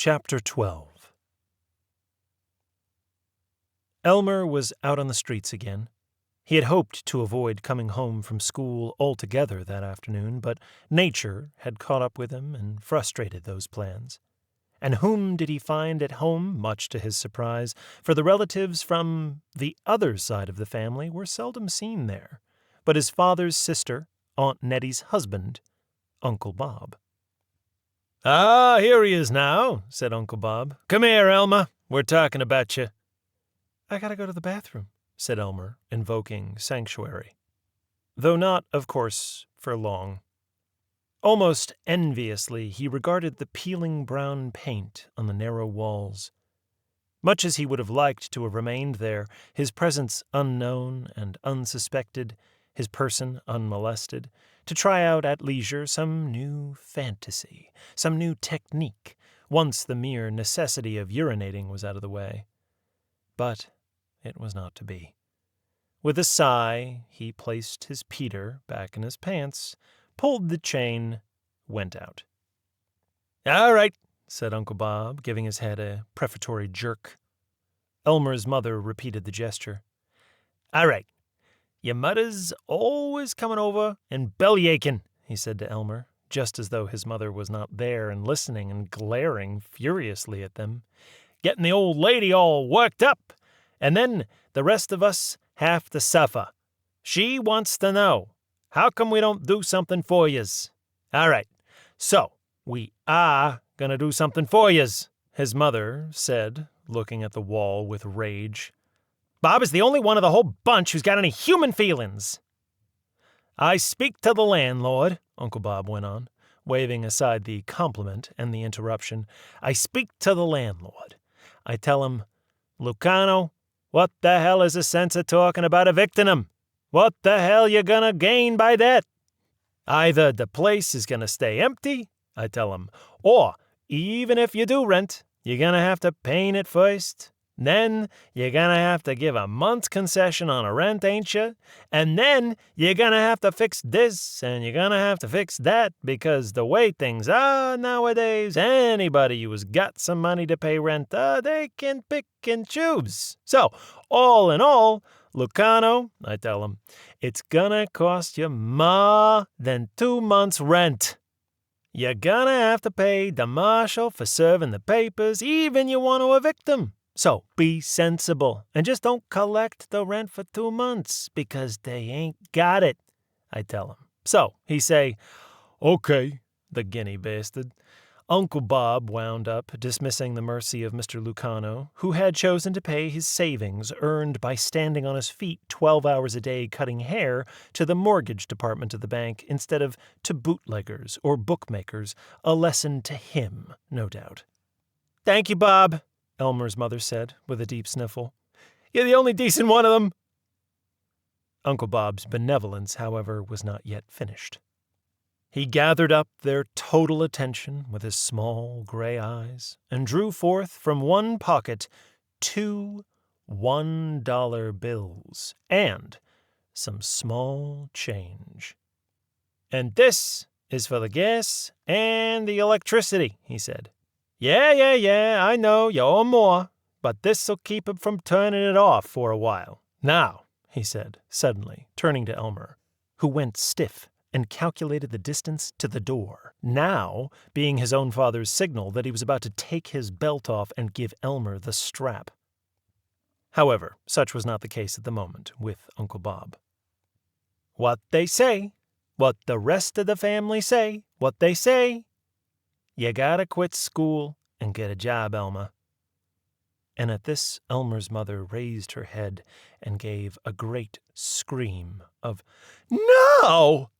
Chapter 12. Elmer was out on the streets again. He had hoped to avoid coming home from school altogether that afternoon, but nature had caught up with him and frustrated those plans. And whom did he find at home, much to his surprise, for the relatives from the other side of the family were seldom seen there, but his father's sister, Aunt Nettie's husband, Uncle Bob. "Ah, here he is now," said Uncle Bob. "Come here, Elmer. We're talking about you." "I gotta go to the bathroom," said Elmer, invoking sanctuary. Though not, of course, for long. Almost enviously, he regarded the peeling brown paint on the narrow walls. Much as he would have liked to have remained there, his presence unknown and unsuspected, his person unmolested, to try out at leisure some new fantasy, some new technique, once the mere necessity of urinating was out of the way. But it was not to be. With a sigh, he placed his Peter back in his pants, pulled the chain, went out. "All right," said Uncle Bob, giving his head a prefatory jerk. Elmer's mother repeated the gesture. "All right. Your mother's always coming over and bellyaching," he said to Elmer, just as though his mother was not there and listening and glaring furiously at them. "Getting the old lady all worked up, and then the rest of us have to suffer. She wants to know, how come we don't do something for yous? All right, so we are going to do something for yous," his mother said, looking at the wall with rage. "Bob is the only one of the whole bunch who's got any human feelings." "I speak to the landlord," Uncle Bob went on, waving aside the compliment and the interruption. "I speak to the landlord. I tell him, 'Lucano, what the hell is the sense of talking about evicting him? What the hell you gonna gain by that? Either the place is gonna stay empty,' I tell him, 'or even if you do rent, you're gonna have to paint it first. Then you're gonna have to give a month's concession on a rent, ain't you? And then you're gonna have to fix this, and you're gonna have to fix that, because the way things are nowadays, anybody who's got some money to pay rent, they can pick and choose. So, all in all, Lucano,' I tell him, 'it's gonna cost you more than 2 months' rent. You're gonna have to pay the marshal for serving the papers, even you want to evict him. So be sensible, and just don't collect the rent for 2 months, because they ain't got it,' I tell him. So he say, 'Okay,' the guinea bastard." Uncle Bob wound up, dismissing the mercy of Mr. Lucano, who had chosen to pay his savings earned by standing on his feet 12 hours a day cutting hair to the mortgage department of the bank instead of to bootleggers or bookmakers, a lesson to him, no doubt. "Thank you, Bob," Elmer's mother said, with a deep sniffle. "You're the only decent one of them." Uncle Bob's benevolence, however, was not yet finished. He gathered up their total attention with his small gray eyes and drew forth from one pocket 2 $1 bills and some small change. "And this is for the gas and the electricity," he said. Yeah, I know you owe more, but this'll keep him from turning it off for a while. Now," he said, suddenly, turning to Elmer, who went stiff and calculated the distance to the door, now being his own father's signal that he was about to take his belt off and give Elmer the strap. However, such was not the case at the moment with Uncle Bob. "What they say, what the rest of the family say, what they say. You gotta quit school and get a job, Elmer." And at this, Elmer's mother raised her head and gave a great scream of, "No!"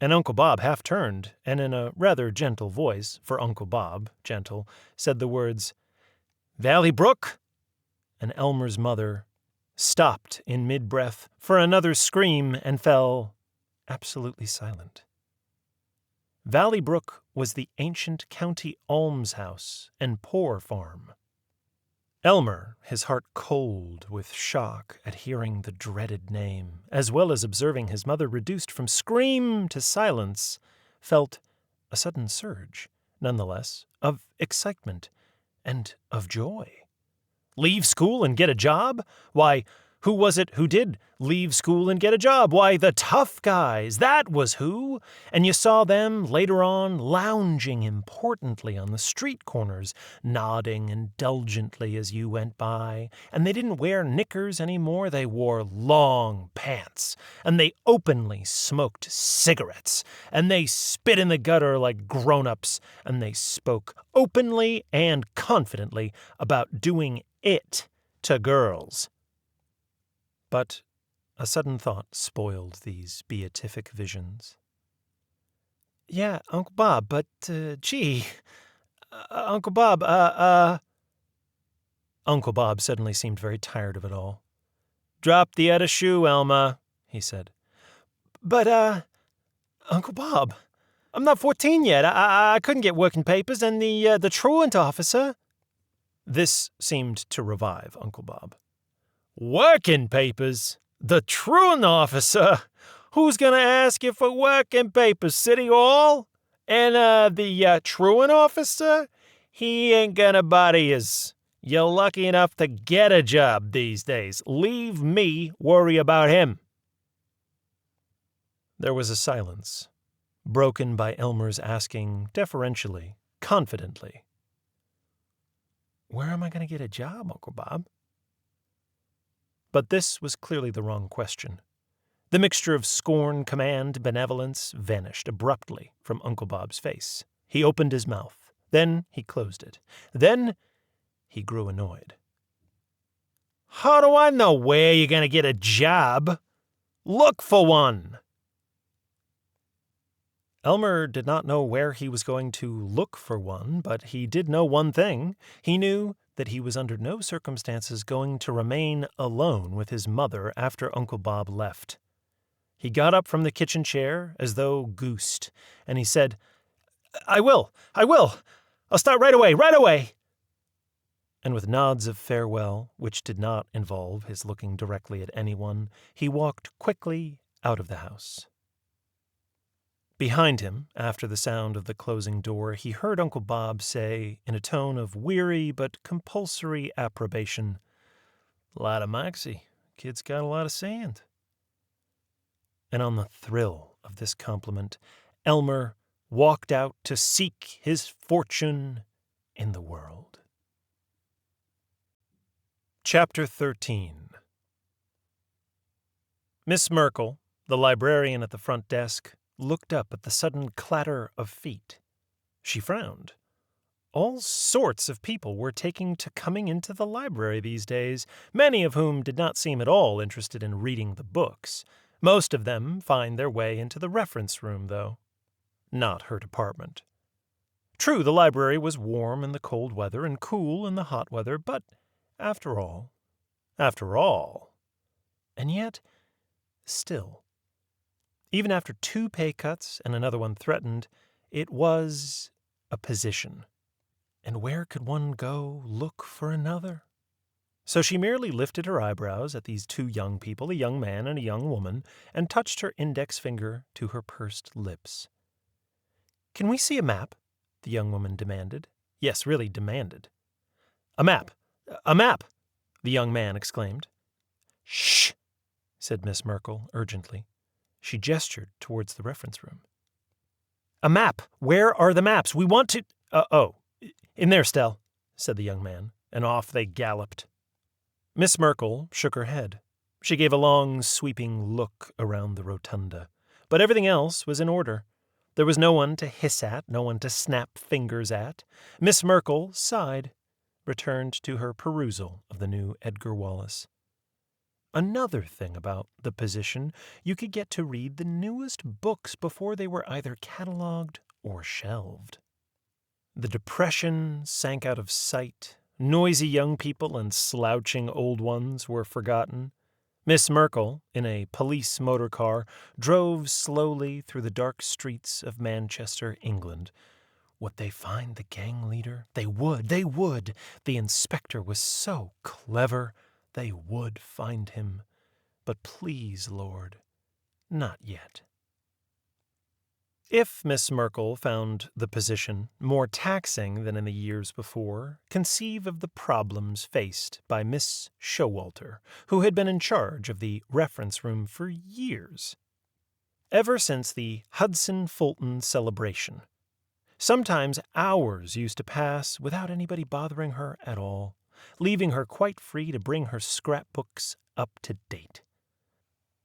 And Uncle Bob half turned, and in a rather gentle voice, for Uncle Bob, gentle, said the words, "Valley Brook?" And Elmer's mother stopped in mid-breath for another scream and fell absolutely silent. Valley Brook was the ancient county almshouse and poor farm. Elmer, his heart cold with shock at hearing the dreaded name, as well as observing his mother reduced from scream to silence, felt a sudden surge nonetheless, of excitement and of joy. Leave school and get a job? Why, who was it who did leave school and get a job? Why, the tough guys, that was who. And you saw them later on lounging importantly on the street corners, nodding indulgently as you went by. And they didn't wear knickers anymore, they wore long pants. And they openly smoked cigarettes. And they spit in the gutter like grown-ups. And they spoke openly and confidently about doing it to girls. But a sudden thought spoiled these beatific visions. "Yeah, Uncle Bob, but, Uncle Bob, Uncle Bob suddenly seemed very tired of it all. "Drop the other shoe, Elma," he said. "But, Uncle Bob, I'm not 14 yet. I couldn't get working papers, and the truant officer—" This seemed to revive Uncle Bob. "Working papers? The truant officer? Who's going to ask you for working papers? City Hall? And the truant officer? He ain't going to bother yous. You're lucky enough to get a job these days. Leave me worry about him." There was a silence, broken by Elmer's asking deferentially, confidently, "Where am I going to get a job, Uncle Bob?" But this was clearly the wrong question. The mixture of scorn, command, benevolence vanished abruptly from Uncle Bob's face. He opened his mouth. Then he closed it. Then he grew annoyed. "How do I know where you're going to get a job? Look for one." Elmer did not know where he was going to look for one, but he did know one thing. He knew that he was under no circumstances going to remain alone with his mother after Uncle Bob left. He got up from the kitchen chair as though goosed, and he said, I will. I'll start right away. And with nods of farewell, which did not involve his looking directly at anyone, he walked quickly out of the house. Behind him, after the sound of the closing door, he heard Uncle Bob say, in a tone of weary but compulsory approbation, "Lot of moxie. Kid's got a lot of sand." And on the thrill of this compliment, Elmer walked out to seek his fortune in the world. Chapter 13. Miss Merkel, the librarian at the front desk, looked up at the sudden clatter of feet. She frowned. All sorts of people were taking to coming into the library these days, many of whom did not seem at all interested in reading the books. Most of them find their way into the reference room, though. Not her department. True, the library was warm in the cold weather and cool in the hot weather, but after all, and yet, still, even after 2 pay cuts and another one threatened, it was a position. And where could one go look for another? So she merely lifted her eyebrows at these 2 young people, a young man and a young woman, and touched her index finger to her pursed lips. "Can we see a map?" the young woman demanded. Yes, really demanded. A map! The young man exclaimed. "Shh!" said Miss Merkel urgently. She gestured towards the reference room. "A map! Where are the maps? We want to—" In there, Stell," said the young man, and off they galloped. Miss Merkel shook her head. She gave a long, sweeping look around the rotunda. But everything else was in order. There was no one to hiss at, no one to snap fingers at. Miss Merkel sighed, returned to her perusal of the new Edgar Wallace. Another thing about the position, you could get to read the newest books before they were either catalogued or shelved. The Depression sank out of sight. Noisy young people and slouching old ones were forgotten. Miss Merkel, in a police motor car, drove slowly through the dark streets of Manchester, England. Would they find the gang leader? They would. The inspector was so clever. They would find him. But please, Lord, not yet. If Miss Merkel found the position more taxing than in the years before, conceive of the problems faced by Miss Showalter, who had been in charge of the reference room for years. Ever since the Hudson-Fulton celebration, sometimes hours used to pass without anybody bothering her at all, leaving her quite free to bring her scrapbooks up to date.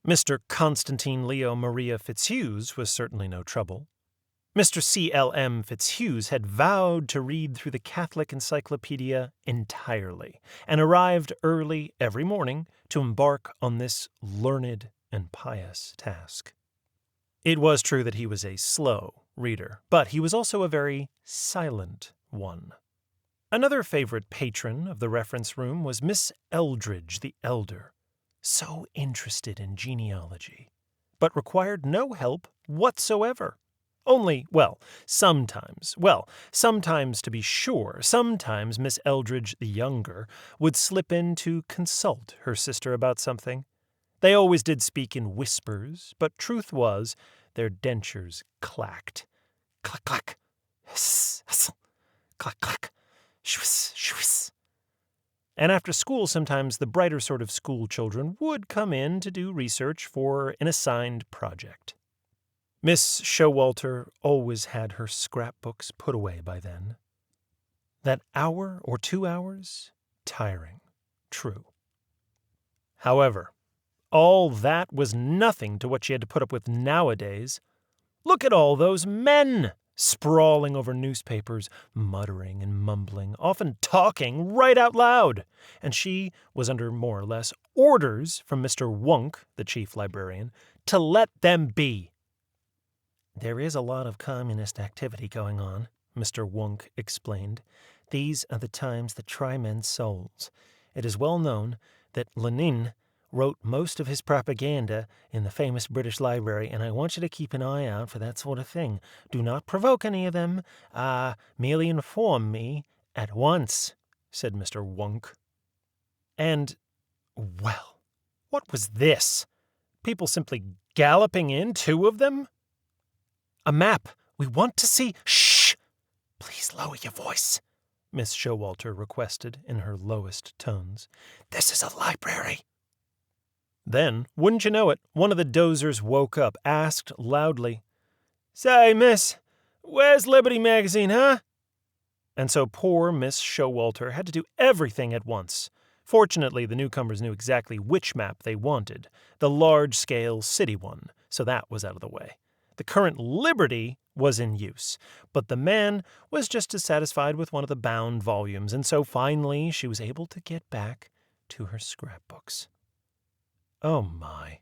Mr. Constantine Leo Maria Fitzhughes was certainly no trouble. Mr. C.L.M. Fitzhughes had vowed to read through the Catholic Encyclopedia entirely, and arrived early every morning to embark on this learned and pious task. It was true that he was a slow reader, but he was also a very silent one. Another favorite patron of the reference room was Miss Eldridge the Elder, so interested in genealogy, but required no help whatsoever. Only, sometimes to be sure, sometimes Miss Eldridge the Younger would slip in to consult her sister about something. They always did speak in whispers, but truth was, their dentures clacked. Clack, clack, hiss, hissle, clack, clack, shwiss, shwiss. And after school, sometimes the brighter sort of school children would come in to do research for an assigned project. Miss Showalter always had her scrapbooks put away by then. That hour or 2 hours? Tiring. True. However, all that was nothing to what she had to put up with nowadays. Look at all those men sprawling over newspapers, muttering and mumbling, often talking right out loud. And she was under more or less orders from Mr. Wunk, the chief librarian, to let them be. "There is a lot of communist activity going on," Mr. Wunk explained. "These are the times that try men's souls. It is well known that Lenin wrote most of his propaganda in the famous British Library, and I want you to keep an eye out for that sort of thing. Do not provoke any of them. Merely inform me at once," said Mr. Wunk. And, well, what was this? People simply galloping in, 2 of them? "A map. We want to see—" "Shh! Please lower your voice," Miss Showalter requested in her lowest tones. "This is a library." Then, wouldn't you know it, one of the dozers woke up, asked loudly, "Say, miss, where's Liberty Magazine, huh?" And so poor Miss Showalter had to do everything at once. Fortunately, the newcomers knew exactly which map they wanted, the large-scale city one, so that was out of the way. The current Liberty was in use, but the man was just as satisfied with one of the bound volumes, and so finally she was able to get back to her scrapbooks. Oh, my.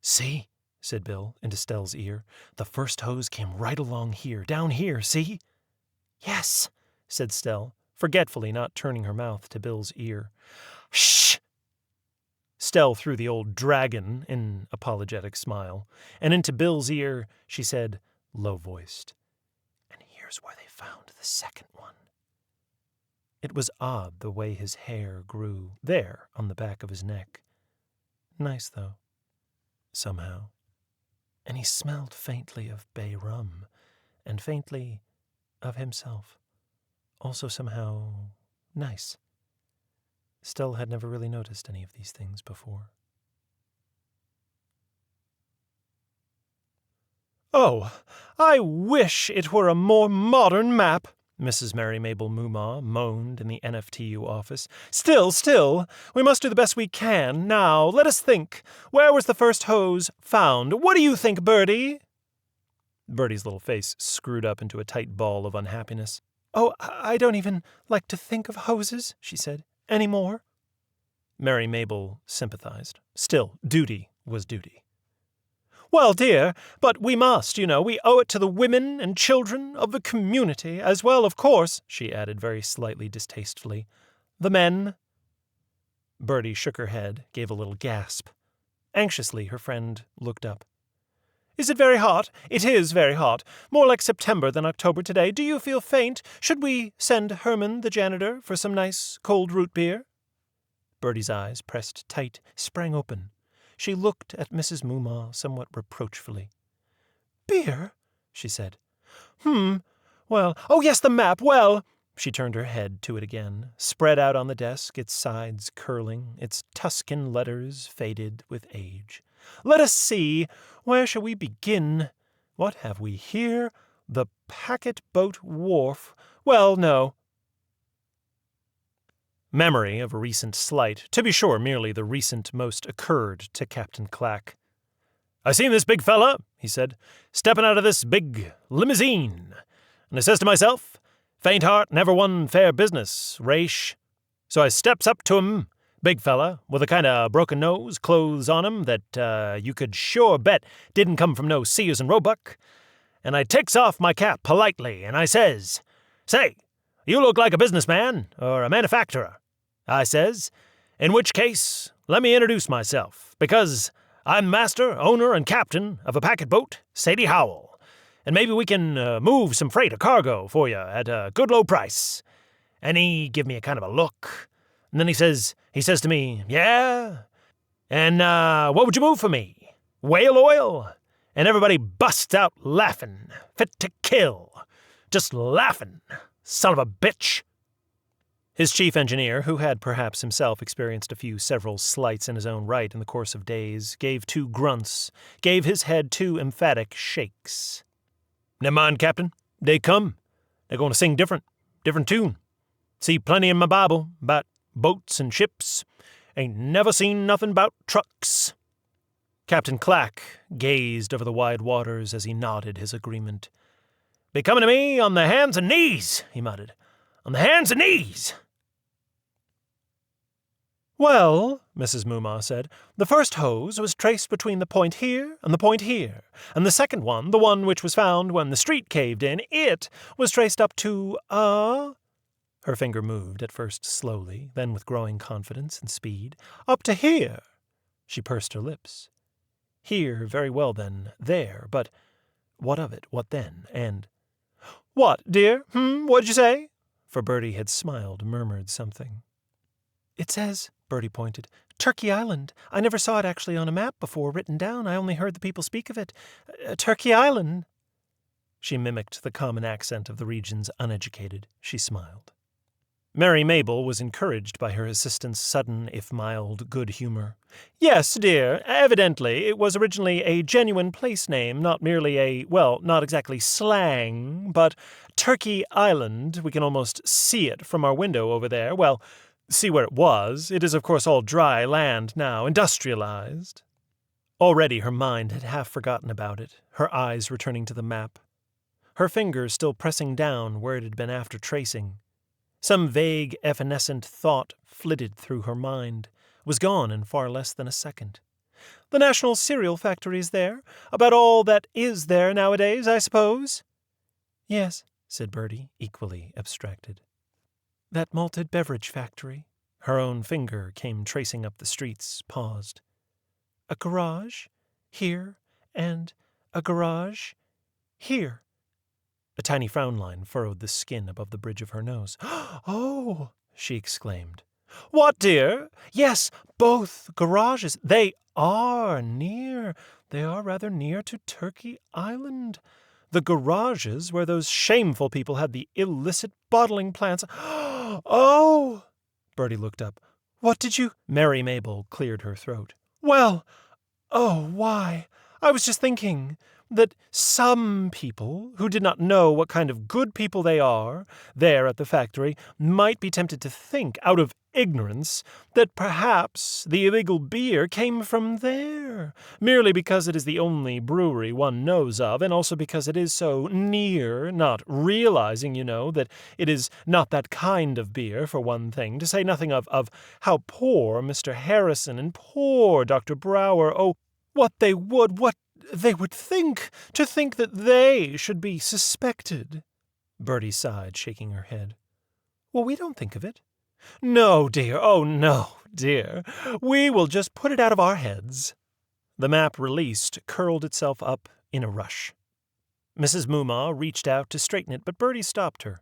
"See," said Bill into Stell's ear. "The first hose came right along here, down here, see?" "Yes," said Stell, forgetfully not turning her mouth to Bill's ear. "Shh!" Stell threw the old dragon an apologetic smile, and into Bill's ear she said, low-voiced, "And here's where they found the second one." It was odd the way his hair grew there on the back of his neck. Nice, though, somehow. And he smelled faintly of bay rum, and faintly of himself. Also somehow nice. Stell had never really noticed any of these things before. "Oh, I wish it were a more modern map," Mrs. Mary Mabel Moomaw moaned in the NFTU office. Still, we must do the best we can. Now, let us think. Where was the first hose found? What do you think, Bertie?" Bertie's little face screwed up into a tight ball of unhappiness. "Oh, I don't even like to think of hoses," she said, "anymore." Mary Mabel sympathized. Still, duty was duty. "Well, dear, but we must, we owe it to the women and children of the community, as well, of course," she added very slightly distastefully. "The men." Bertie shook her head, gave a little gasp. Anxiously, her friend looked up. "Is it very hot?" "It is very hot. More like September than October today. Do you feel faint? Should we send Herman, the janitor, for some nice cold root beer?" Bertie's eyes, pressed tight, sprang open. She looked at Mrs. Moomaw somewhat reproachfully. "Beer? she said. Well, oh yes, the map, well. She turned her head to it again, spread out on the desk, its sides curling, its Tuscan letters faded with age. Let us see, where shall we begin? What have we here? The packet boat wharf. Well, no. Memory of a recent slight, to be sure merely the recent most, occurred to Captain Clack. "I seen this big fella," he said, "stepping out of this big limousine, and I says to myself, faint heart never won fair business, Raish. So I steps up to him, big fella, with a kind of broken nose, clothes on him that you could sure bet didn't come from no Sears and Roebuck, and I takes off my cap politely, and I says, 'Say, you look like a businessman or a manufacturer,' I says, 'in which case, let me introduce myself, because I'm master, owner, and captain of a packet boat, Sadie Howell, and maybe we can move some freight or cargo for you at a good low price.' And he give me a kind of a look, and then he says to me, 'Yeah? And what would you move for me? Whale oil?' And everybody busts out laughing, fit to kill. Just laughing. Son of a bitch." His chief engineer, who had perhaps himself experienced several slights in his own right in the course of days, gave 2 grunts, gave his head 2 emphatic shakes. "Never mind, Captain. They come. They're going to sing different tune. See plenty in my Bible about boats and ships. Ain't never seen nothing about trucks." Captain Clack gazed over the wide waters as he nodded his agreement. "Be coming to me on the hands and knees," he muttered. "On the hands and knees." "Well," Mrs. Moomaw said, "the first hose was traced between the point here and the point here, and the second one, the one which was found when the street caved in, it was traced up to, Her finger moved, at first slowly, then with growing confidence and speed. "Up to here." She pursed her lips. "Here, very well then, there, but what of it, what then, and—" "What, dear? What'd you say?" For Bertie had smiled, murmured something. "It says," Bertie pointed, "Turkey Island. I never saw it actually on a map before, written down. I only heard the people speak of it. Turkey Island." She mimicked the common accent of the region's uneducated. She smiled. Mary Mabel was encouraged by her assistant's sudden, if mild, good humor. "Yes, dear, evidently it was originally a genuine place name, not merely not exactly slang, but Turkey Island. We can almost see it from our window over there. Well, see where it was. It is, of course, all dry land now, industrialized." Already her mind had half forgotten about it, her eyes returning to the map, her fingers still pressing down where it had been after tracing. Some vague, evanescent thought flitted through her mind, was gone in far less than a second. "The National Cereal Factory is there. About all that is there nowadays, I suppose?" "Yes," said Bertie, equally abstracted. "That malted beverage factory." Her own finger came tracing up the streets, paused. "A garage here, and a garage here." A tiny frown line furrowed the skin above the bridge of her nose. "Oh!" she exclaimed. "What, dear? Yes, both garages. They are near. They are rather near to Turkey Island. The garages where those shameful people had the illicit bottling plants. Oh!" Bertie looked up. "What did you—" Mary Mabel cleared her throat. "Well, oh, why, I was just thinking that some people who did not know what kind of good people they are there at the factory might be tempted to think, out of ignorance, that perhaps the illegal beer came from there, merely because it is the only brewery one knows of, and also because it is so near, not realizing, that it is not that kind of beer, for one thing, to say nothing of how poor Mr. Harrison and poor Dr. Brower, oh, what they would think, to think that they should be suspected." Bertie sighed, shaking her head. "Well, we don't think of it." "No, dear, oh, no, dear. We will just put it out of our heads." The map, released, curled itself up in a rush. Mrs. Moomaw reached out to straighten it, but Bertie stopped her.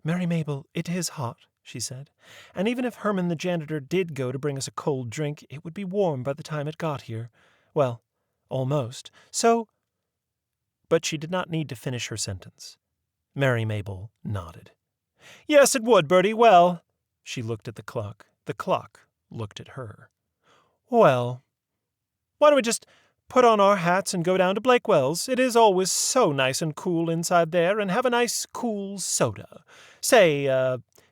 "Mary Mabel, it is hot," she said, "and even if Herman the janitor did go to bring us a cold drink, it would be warm by the time it got here. Well, almost. So—" But she did not need to finish her sentence. Mary Mabel nodded. "Yes, it would, Bertie. Well," she looked at the clock. The clock looked at her. "Well, why don't we just put on our hats and go down to Blakewell's? It is always so nice and cool inside there, and have a nice cool soda. Say,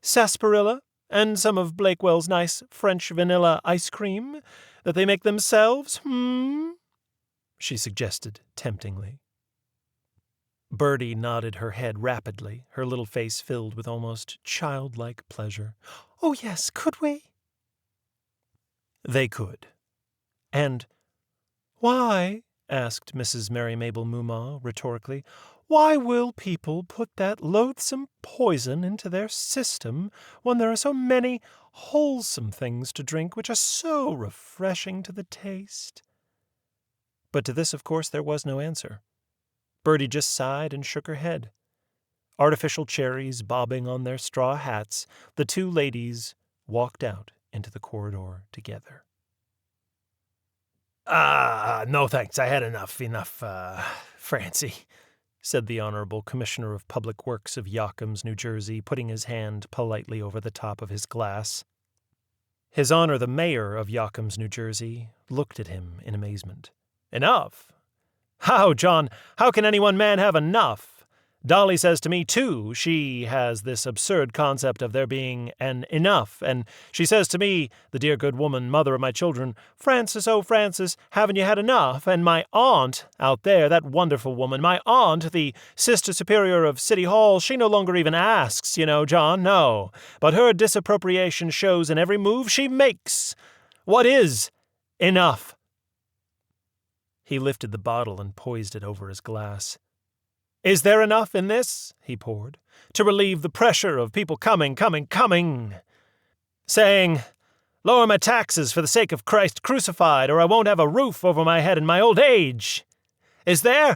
sarsaparilla, and some of Blakewell's nice French vanilla ice cream that they make themselves, she suggested temptingly. Bertie nodded her head rapidly, her little face filled with almost childlike pleasure. "Oh, yes, could we?" They could. And why, asked Mrs. Mary Mabel Moomaw rhetorically, why will people put that loathsome poison into their system when there are so many wholesome things to drink which are so refreshing to the taste? But to this, of course, there was no answer. Bertie just sighed and shook her head. Artificial cherries bobbing on their straw hats, the two ladies walked out into the corridor together. No thanks, I had enough, Francie," said the Honorable Commissioner of Public Works of Yokums, New Jersey, putting his hand politely over the top of his glass. His Honor the Mayor of Yokums, New Jersey, looked at him in amazement. "Enough? How, John, how can any one man have enough? Dolly says to me, too, she has this absurd concept of there being an enough, and she says to me, the dear good woman, mother of my children, 'Francis, oh, Francis, haven't you had enough?' And my aunt out there, that wonderful woman, my aunt, the Sister Superior of City Hall, she no longer even asks, John, no, but her disappropriation shows in every move she makes. What is enough?" He lifted the bottle and poised it over his glass. "Is there enough in this," he poured, "to relieve the pressure of people coming, saying, 'Lower my taxes for the sake of Christ crucified, or I won't have a roof over my head in my old age'? Is there?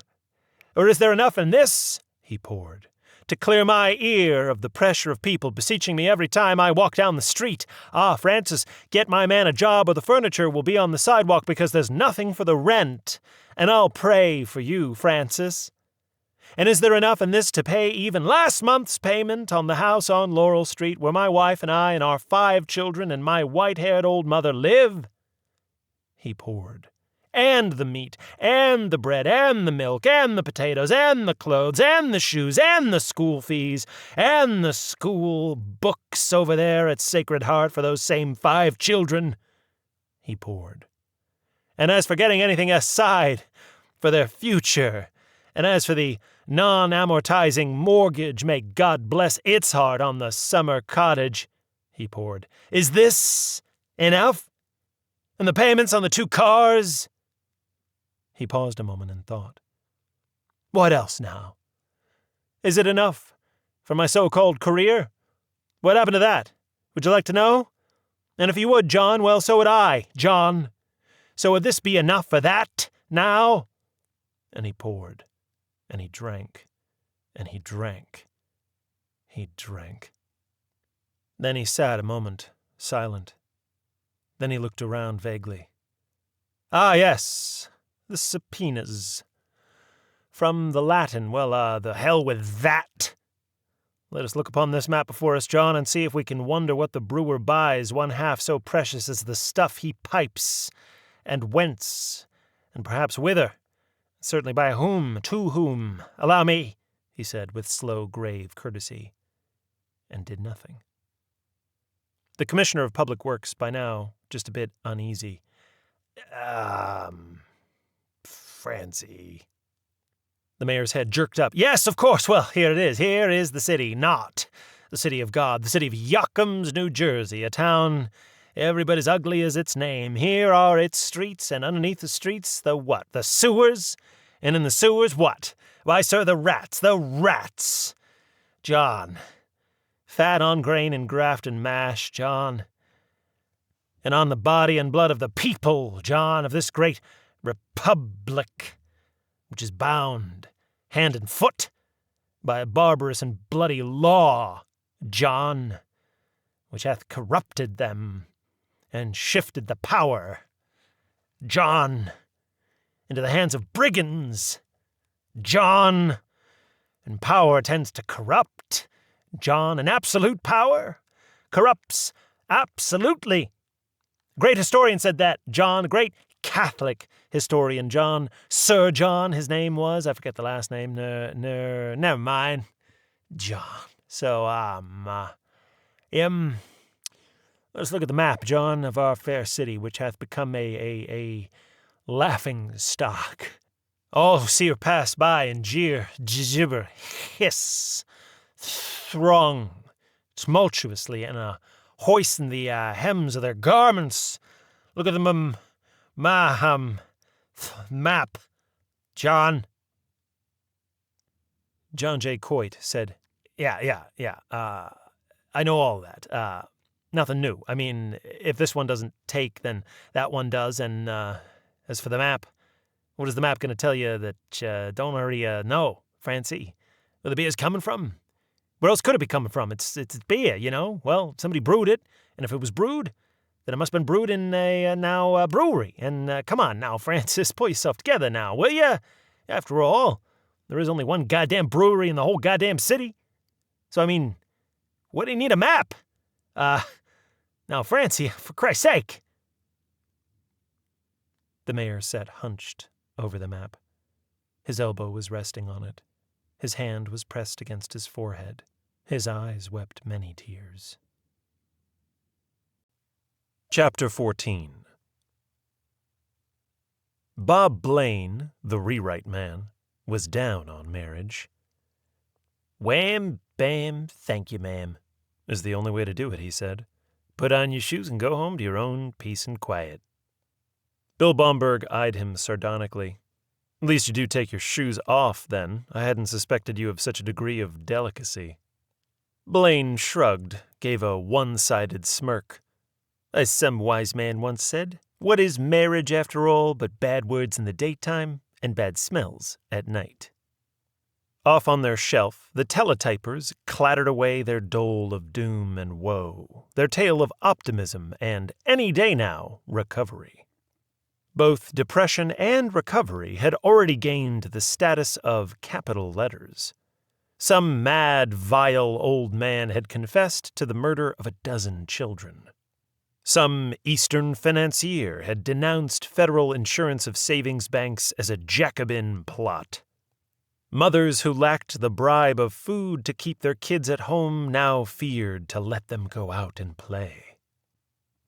Or is there enough in this," he poured, "to clear my ear of the pressure of people beseeching me every time I walk down the street, 'Ah, Francis, get my man a job or the furniture will be on the sidewalk because there's nothing for the rent, and I'll pray for you, Francis'? And is there enough in this to pay even last month's payment on the house on Laurel Street where my wife and I and our 5 children and my white-haired old mother live?" He poured. "And the meat, and the bread, and the milk, and the potatoes, and the clothes, and the shoes, and the school fees, and the school books over there at Sacred Heart for those same 5 children," he poured. "And as for getting anything aside for their future, and as for the non-amortizing mortgage, may God bless its heart on the summer cottage," he poured. "Is this enough? And the payments on the 2 cars?" He paused a moment and thought. "What else now? Is it enough for my so-called career? What happened to that? Would you like to know? And if you would, John, well, so would I, John. So would this be enough for that, now?" And he poured. And he drank, and he drank, he drank. Then he sat a moment, silent. Then he looked around vaguely. "Ah, yes, the subpoenas. From the Latin, well, the hell with that. Let us look upon this map before us, John, and see if we can wonder what the brewer buys, one half so precious as the stuff he pipes, and whence, and perhaps whither. Certainly by whom, to whom. Allow me," he said with slow, grave courtesy, and did nothing. The Commissioner of Public Works, by now just a bit uneasy. Francie." The mayor's head jerked up. "Yes, of course. Well, here it is. Here is the city, not the city of God, the city of Yokums, New Jersey, a town every bit as ugly as its name. Here are its streets, and underneath the streets, the what? The sewers? And in the sewers, what? Why, sir, the rats. John. Fat on grain and graft and mash, John. And on the body and blood of the people, John, of this great republic, which is bound, hand and foot, by a barbarous and bloody law, John, which hath corrupted them, and shifted the power, John, into the hands of brigands, John, and power tends to corrupt. John, and absolute power, corrupts absolutely. Great historian said that, John, great Catholic historian, John, Sir John, his name was, I forget the last name, never mind, John. So, let's look at the map, John, of our fair city, which hath become a laughing stock. All who see her pass by and jeer, gibber, hiss, throng tumultuously and hoisting the hems of their garments. Look at the map, John. John J. Coit said, Yeah. I know all that. Nothing new. I mean, if this one doesn't take, then that one does. And as for the map, what is the map going to tell you that don't already know, Francie? Where the beer's coming from? Where else could it be coming from? It's beer, you know? Well, somebody brewed it, and if it was brewed, then it must have been brewed in a brewery. And come on now, Francis, pull yourself together now, will ya? After all, there is only one goddamn brewery in the whole goddamn city. So, I mean, what do you need a map? Now, Francie, for Christ's sake. The mayor sat hunched over the map. His elbow was resting on it. His hand was pressed against his forehead. His eyes wept many tears. Chapter 14. Bob Blaine, the rewrite man, was down on marriage. Wham, bam, thank you, ma'am, is the only way to do it, he said. Put on your shoes and go home to your own peace and quiet. Bill Baumberg eyed him sardonically. At least you do take your shoes off, then. I hadn't suspected you of such a degree of delicacy. Blaine shrugged, gave a one-sided smirk. As some wise man once said, what is marriage, after all, but bad words in the daytime and bad smells at night? Off on their shelf, the teletypers clattered away their dole of doom and woe, their tale of optimism and, any day now, recovery. Both depression and recovery had already gained the status of capital letters. Some mad, vile old man had confessed to the murder of 12 children. Some Eastern financier had denounced federal insurance of savings banks as a Jacobin plot. Mothers who lacked the bribe of food to keep their kids at home now feared to let them go out and play.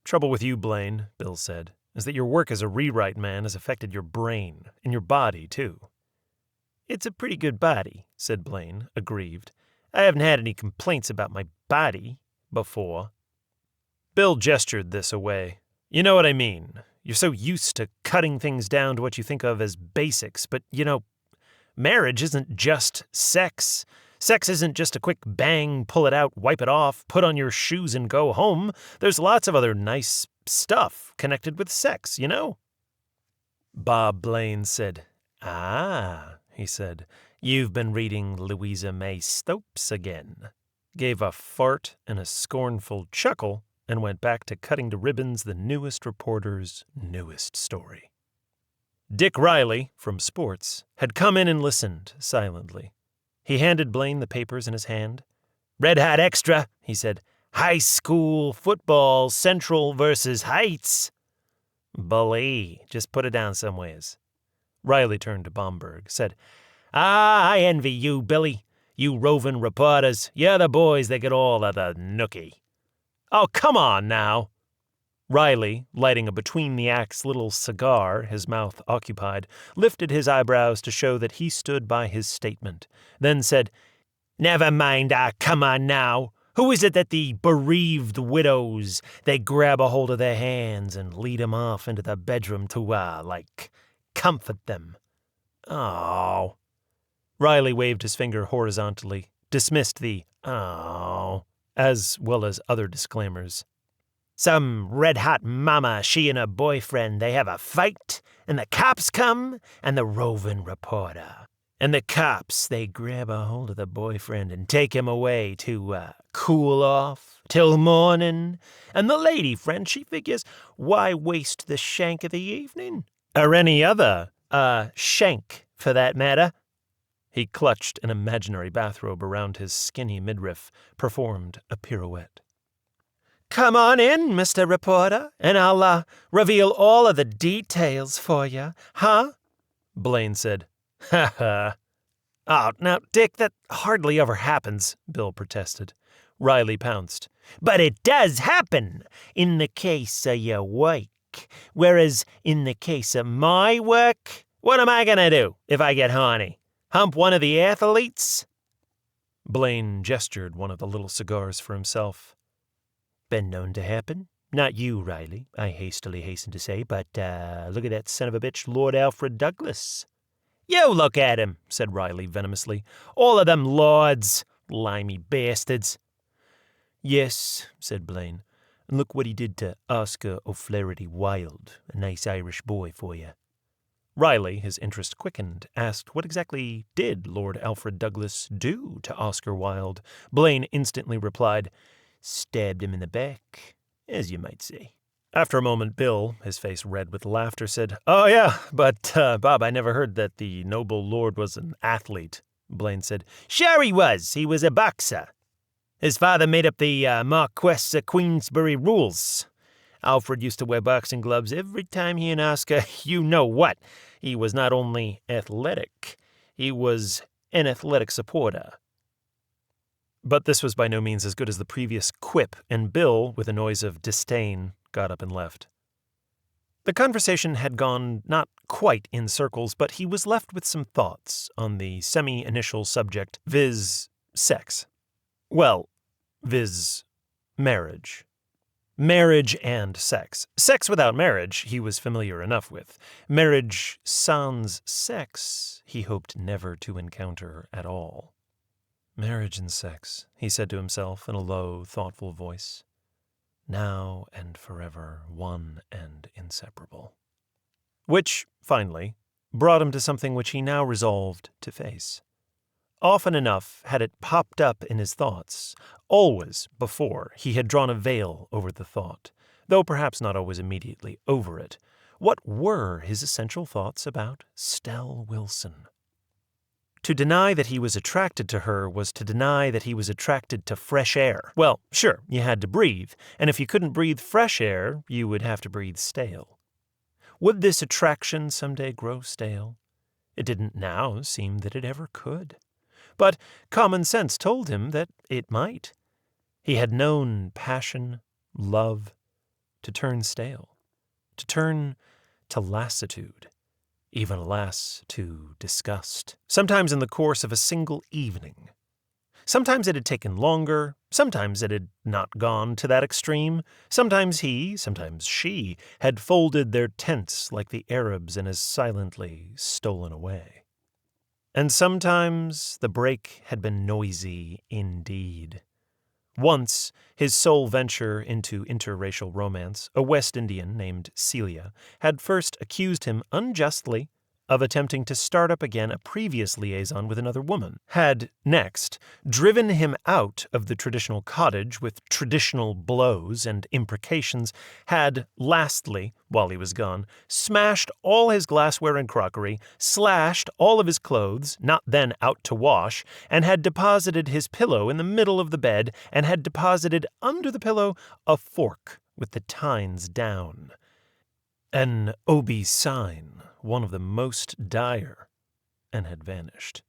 Trouble with you, Blaine, Bill said, is that your work as a rewrite man has affected your brain, and your body, too. It's a pretty good body, said Blaine, aggrieved. I haven't had any complaints about my body before. Bill gestured this away. You know what I mean. You're so used to cutting things down to what you think of as basics, but, marriage isn't just sex. Sex isn't just a quick bang, pull it out, wipe it off, put on your shoes and go home. There's lots of other nice stuff connected with sex, you know? Bob Blaine said, Ah, he said, you've been reading Louisa May Stopes again. Gave a fart and a scornful chuckle and went back to cutting to ribbons the newest reporter's newest story. Dick Riley, from sports, had come in and listened silently. He handed Blaine the papers in his hand. Red Hat Extra, he said. High school football, Central versus Heights. Bully, just put it down somewheres. Riley turned to Baumberg, said, I envy you, Billy. You roving reporters. You're the boys that get all of the nookie. Oh, come on now. Riley, lighting a between-the-acts little cigar, his mouth occupied, lifted his eyebrows to show that he stood by his statement, then said, Never mind, come on now. Who is it that the bereaved widows, they grab a hold of their hands and lead 'em off into the bedroom to, comfort them? Oh. Riley waved his finger horizontally, dismissed the oh, as well as other disclaimers. Some red-hot mama, she and her boyfriend, they have a fight, and the cops come, and the roving reporter. And the cops, they grab a hold of the boyfriend and take him away to, cool off till morning. And the lady friend, she figures, why waste the shank of the evening? Or any other, shank, for that matter. He clutched an imaginary bathrobe around his skinny midriff, performed a pirouette. "Come on in, Mr. Reporter, and I'll reveal all of the details for you, huh?" Blaine said. "Ha ha." "Oh, now, Dick, that hardly ever happens," Bill protested. Riley pounced. "But it does happen in the case of your work, whereas in the case of my work, what am I going to do if I get horny? Hump one of the athletes?" Blaine gestured one of the little cigars for himself. "Been known to happen. Not you, Riley, I hastily hasten to say, but look at that son of a bitch, Lord Alfred Douglas." "You look at him," said Riley venomously. "All of them lords, limey bastards." "Yes," said Blaine, "and look what he did to Oscar O'Flaherty Wilde, a nice Irish boy for you." Riley, his interest quickened, asked what exactly did Lord Alfred Douglas do to Oscar Wilde. Blaine instantly replied, "Stabbed him in the back, as you might say." After a moment, Bill, his face red with laughter, said, "Oh, yeah, but, Bob, I never heard that the noble lord was an athlete." Blaine said, "Sure he was. He was a boxer. His father made up the Marquess of Queensberry rules. Alfred used to wear boxing gloves every time he and Oscar, you know what. He was not only athletic, he was an athletic supporter." But this was by no means as good as the previous quip, and Bill, with a noise of disdain, got up and left. The conversation had gone not quite in circles, but he was left with some thoughts on the semi-initial subject, viz. Sex. Well, viz. Marriage. Marriage and sex. Sex without marriage he was familiar enough with. Marriage sans sex he hoped never to encounter at all. "Marriage and sex," he said to himself in a low, thoughtful voice. "Now and forever, one and inseparable." Which, finally, brought him to something which he now resolved to face. Often enough had it popped up in his thoughts. Always, before, he had drawn a veil over the thought, though perhaps not always immediately over it. What were his essential thoughts about Stell Wilson? To deny that he was attracted to her was to deny that he was attracted to fresh air. Well, sure, you had to breathe, and if you couldn't breathe fresh air, you would have to breathe stale. Would this attraction someday grow stale? It didn't now seem that it ever could. But common sense told him that it might. He had known passion, love, to turn stale, to turn to lassitude, even, alas, to disgust. Sometimes in the course of a single evening. Sometimes it had taken longer, sometimes it had not gone to that extreme. Sometimes he, sometimes she, had folded their tents like the Arabs and as silently stolen away. And sometimes the break had been noisy indeed. Once, his sole venture into interracial romance, a West Indian named Celia, had first accused him unjustly of attempting to start up again a previous liaison with another woman, had next driven him out of the traditional cottage with traditional blows and imprecations, had lastly, while he was gone, smashed all his glassware and crockery, slashed all of his clothes, not then out to wash, and had deposited his pillow in the middle of the bed, and had deposited under the pillow a fork with the tines down. An obi sign, one of the most dire, and had vanished.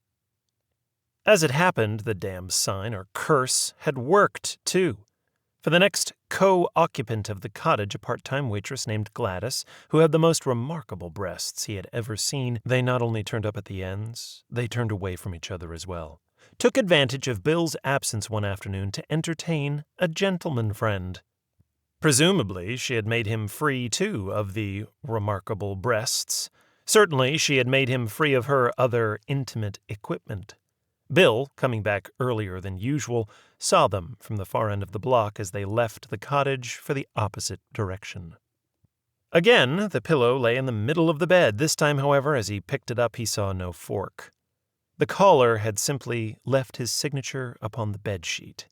As it happened, the damned sign, or curse, had worked, too. For the next co-occupant of the cottage, a part-time waitress named Gladys, who had the most remarkable breasts he had ever seen, they not only turned up at the ends, they turned away from each other as well, took advantage of Bill's absence one afternoon to entertain a gentleman friend. Presumably, she had made him free, too, of the remarkable breasts. Certainly, she had made him free of her other intimate equipment. Bill, coming back earlier than usual, saw them from the far end of the block as they left the cottage for the opposite direction. Again, the pillow lay in the middle of the bed. This time, however, as he picked it up, he saw no fork. The caller had simply left his signature upon the bedsheet,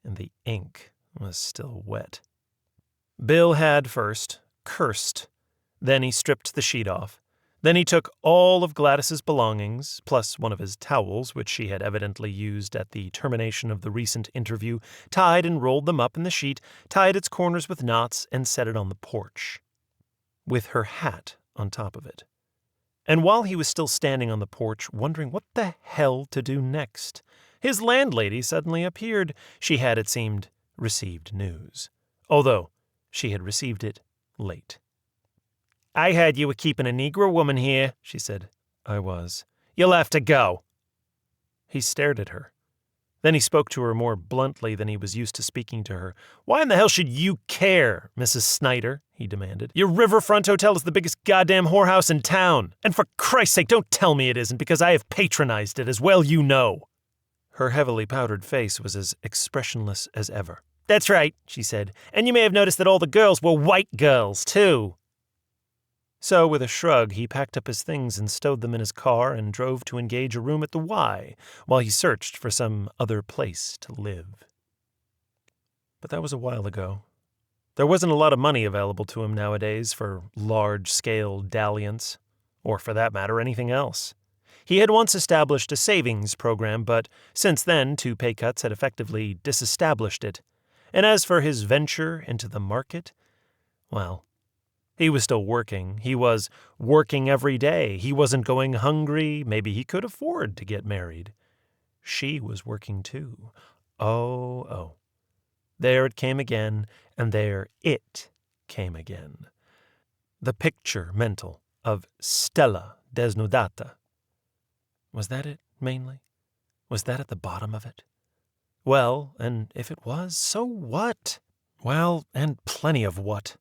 and the ink was still wet. Bill had first cursed. Then he stripped the sheet off. Then he took all of Gladys's belongings, plus one of his towels, which she had evidently used at the termination of the recent interview, tied and rolled them up in the sheet, tied its corners with knots, and set it on the porch, with her hat on top of it. And while he was still standing on the porch, wondering what the hell to do next, his landlady suddenly appeared. She had, it seemed, received news, although she had received it late. "I heard you were keeping a Negro woman here," she said. I was. "You'll have to go." He stared at her. Then he spoke to her more bluntly than he was used to speaking to her. "Why in the hell should you care, Mrs. Snyder?" he demanded. "Your Riverfront Hotel is the biggest goddamn whorehouse in town. And for Christ's sake, don't tell me it isn't, because I have patronized it, as well you know." Her heavily powdered face was as expressionless as ever. "That's right," she said. "And you may have noticed that all the girls were white girls, too." So, with a shrug, he packed up his things and stowed them in his car and drove to engage a room at the Y while he searched for some other place to live. But that was a while ago. There wasn't a lot of money available to him nowadays for large-scale dalliance, or for that matter, anything else. He had once established a savings program, but since then 2 pay cuts had effectively disestablished it. And as for his venture into the market, well, he was still working. He was working every day. He wasn't going hungry. Maybe he could afford to get married. She was working too. Oh. There it came again, and there it came again. The picture mental of Stella desnudata. Was that it, mainly? Was that at the bottom of it? Well, and if it was, so what? Well, and plenty of what.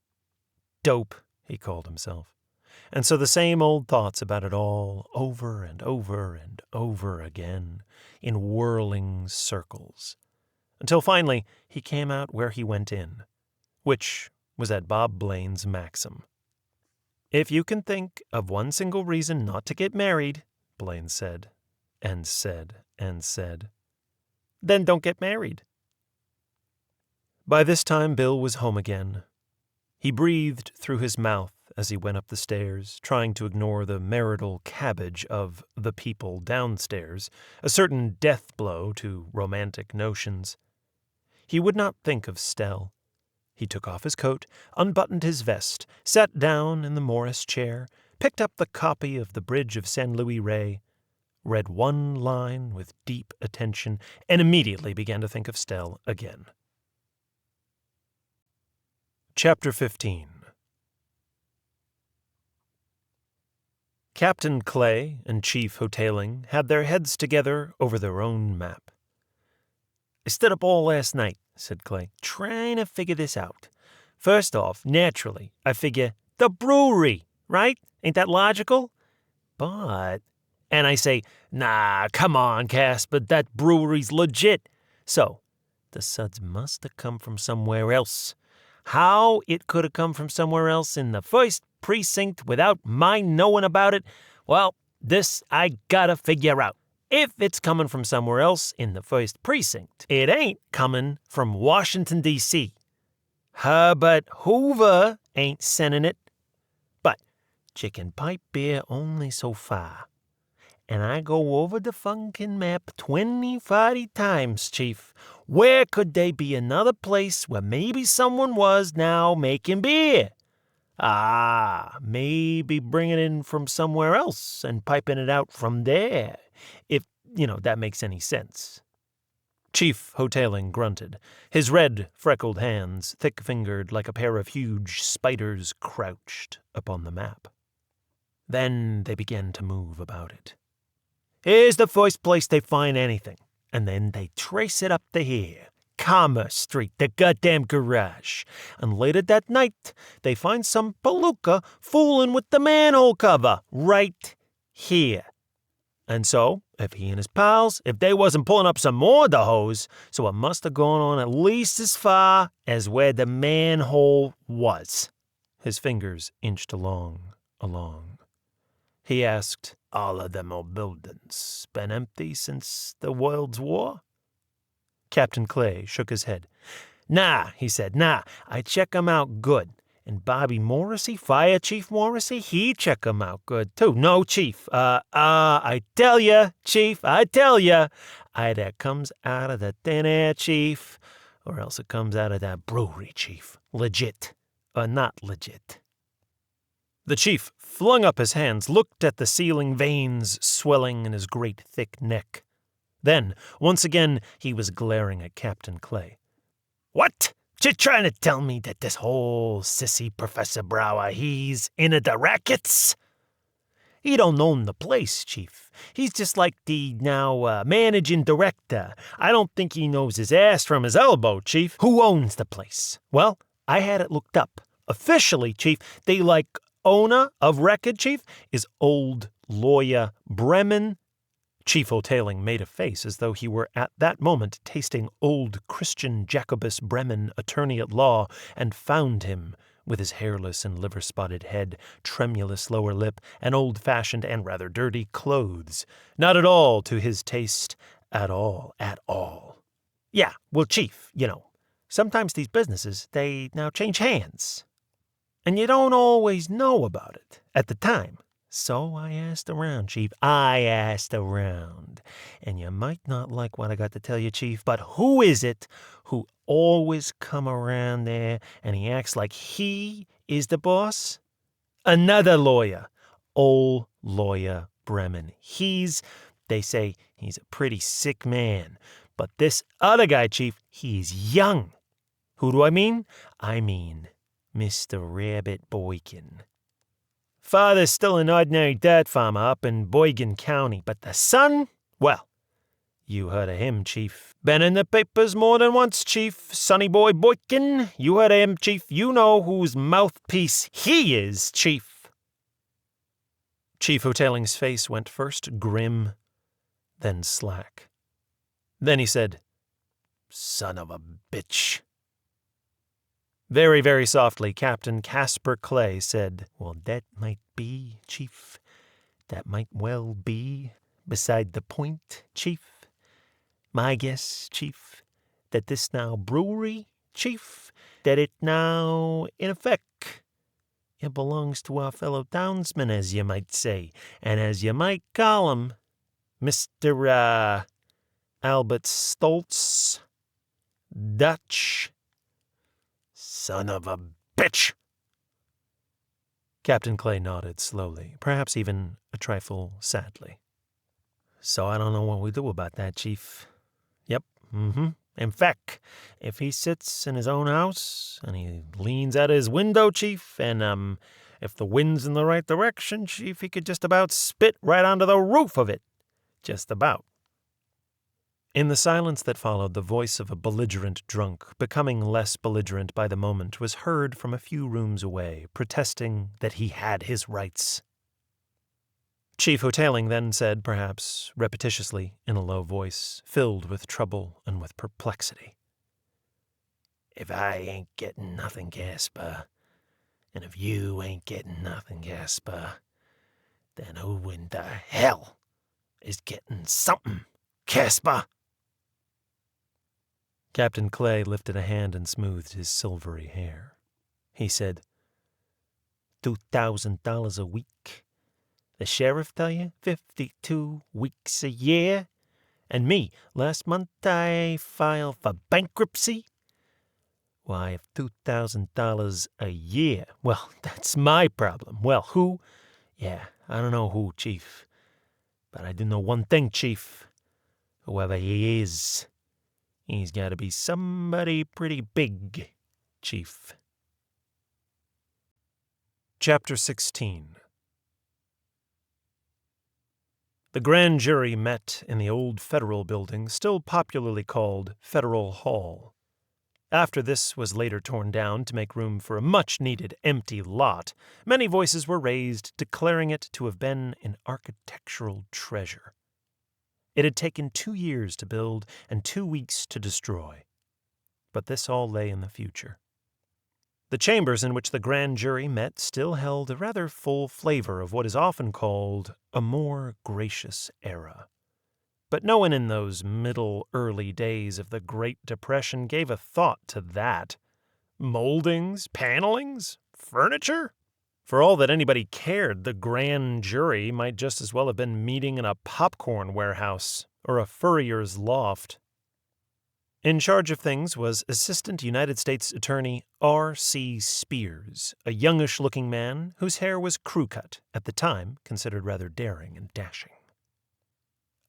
Dope, he called himself. And so the same old thoughts about it all, over and over and over again, in whirling circles, until finally he came out where he went in, which was at Bob Blaine's Maxim. "If you can think of one single reason not to get married," Blaine said, and said, and said, "then don't get married." By this time Bill was home again. He breathed through his mouth as he went up the stairs, trying to ignore the marital cabbage of the people downstairs, a certain death blow to romantic notions. He would not think of Stell. He took off his coat, unbuttoned his vest, sat down in the Morris chair, picked up the copy of The Bridge of San Luis Rey, read one line with deep attention, and immediately began to think of Stell again. Chapter 15. Captain Clay and Chief Hoteling had their heads together over their own map. "I stood up all last night," said Clay, "trying to figure this out. First off, naturally, I figure the brewery, right? Ain't that logical? But... And I say, nah, come on, Casper, that brewery's legit. So, the suds must have come from somewhere else. How it could have come from somewhere else in the first precinct without my knowing about it, well, this I gotta figure out. If it's coming from somewhere else in the first precinct, it ain't coming from Washington, D.C. Herbert Hoover ain't sending it. But chicken pipe beer only so far. And I go over the funkin' map 20 times, Chief. Where could they be another place where maybe someone was now making beer? Maybe bringing it in from somewhere else and piping it out from there, if, that makes any sense." Chief Hoteling grunted. His red, freckled hands, thick-fingered like a pair of huge spiders, crouched upon the map. Then they began to move about it. "Here's the first place they find anything, and then they trace it up to here. Commerce Street, the goddamn garage. And later that night, they find some palooka fooling with the manhole cover, right here. And so, if he and his pals, if they wasn't pulling up some more of the hose, so it must have gone on at least as far as where the manhole was." His fingers inched along. He asked, "All of them old buildings been empty since the World's War?" Captain Clay shook his head. "Nah," he said, "nah. I check 'em out good, And Bobby Morrissey, Fire Chief Morrissey, he check 'em out good, too. No, Chief, I tell ya, Chief, I tell ya, either comes out of the thin air, Chief, or else it comes out of that brewery, Chief. Legit, or not legit. The chief flung up his hands, looked at the ceiling veins swelling in his great thick neck. Then, once again, he was glaring at Captain Clay. What? You trying to tell me that this whole sissy Professor Brower, he's into the rackets? He don't own the place, Chief. He's just like the now managing director. I don't think he knows his ass from his elbow, Chief. Who owns the place? Well, I had it looked up. Officially, Chief, the owner of record, Chief, is old lawyer Bremen. Chief O'Tailing made a face as though he were at that moment tasting old Christian Jacobus Bremen, attorney at law, and found him, with his hairless and liver-spotted head, tremulous lower lip, and old-fashioned and rather dirty clothes. Not at all to his taste, at all. Yeah, well, Chief, sometimes these businesses, they now change hands. And you don't always know about it at the time. So I asked around, Chief. I asked around. And you might not like what I got to tell you, Chief, but who is it who always come around there and he acts like he is the boss? Another lawyer. Old lawyer Bremen. They say he's a pretty sick man. But this other guy, Chief, he's young. Who do I mean? I mean Mr. Rabbit Boykin. Father's still an ordinary dirt farmer up in Boygan County, but the son? Well, you heard of him, Chief. Been in the papers more than once, Chief. Sonny Boy Boykin. You heard of him, Chief. You know whose mouthpiece he is, Chief. Chief O'Tailing's face went first grim, then slack. Then he said, "Son of a bitch." Very, very softly, Captain Casper Clay said, "Well, that might be, Chief. That might well be beside the point, Chief. My guess, Chief, that this now brewery, Chief, that it now, in effect, it belongs to our fellow townsman, as you might say, and as you might call him, Mr. Albert Stoltz, Dutch. Son of a bitch." Captain Clay nodded slowly, perhaps even a trifle sadly. "So I don't know what we do about that, Chief." "Yep, In fact, if he sits in his own house, and he leans out his window, Chief, and, if the wind's in the right direction, Chief, he could just about spit right onto the roof of it. Just about." In the silence that followed, the voice of a belligerent drunk, becoming less belligerent by the moment, was heard from a few rooms away, protesting that he had his rights. Chief O'Tailing then said, perhaps repetitiously, in a low voice, filled with trouble and with perplexity, "If I ain't getting nothing, Casper, and if you ain't getting nothing, Casper, then who in the hell is getting something, Casper?" Captain Clay lifted a hand and smoothed his silvery hair. He said, $2,000 a week. The sheriff tell you 52 weeks a year? And me, last month I filed for bankruptcy? Why, if $2,000 a year, well, that's my problem. Well, who? Yeah, I don't know who, Chief. But I do know one thing, Chief. Whoever he is, he's got to be somebody pretty big, Chief. Chapter 16. The grand jury met in the old federal building, still popularly called Federal Hall. After this was later torn down to make room for a much-needed empty lot, many voices were raised declaring it to have been an architectural treasure. It had taken 2 years to build and 2 weeks to destroy. But this all lay in the future. The chambers in which the grand jury met still held a rather full flavor of what is often called a more gracious era. But no one in those middle, early days of the Great Depression gave a thought to that. Moldings, panelings, furniture? For all that anybody cared, the grand jury might just as well have been meeting in a popcorn warehouse or a furrier's loft. In charge of things was Assistant United States Attorney R.C. Spears, a youngish-looking man whose hair was crew-cut, at the time considered rather daring and dashing.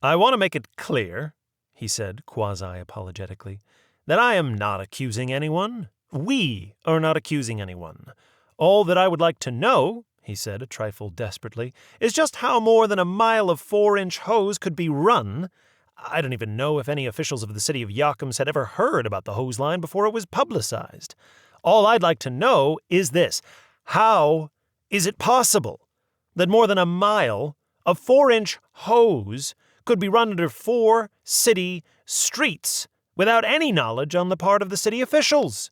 "I want to make it clear," he said quasi-apologetically, "that I am not accusing anyone. We are not accusing anyone. All that I would like to know," he said a trifle desperately, "is just how more than a mile of 4-inch hose could be run. I don't even know if any officials of the city of Yokums had ever heard about the hose line before it was publicized. All I'd like to know is this: how is it possible that more than a mile of 4-inch hose could be run under 4 city streets without any knowledge on the part of the city officials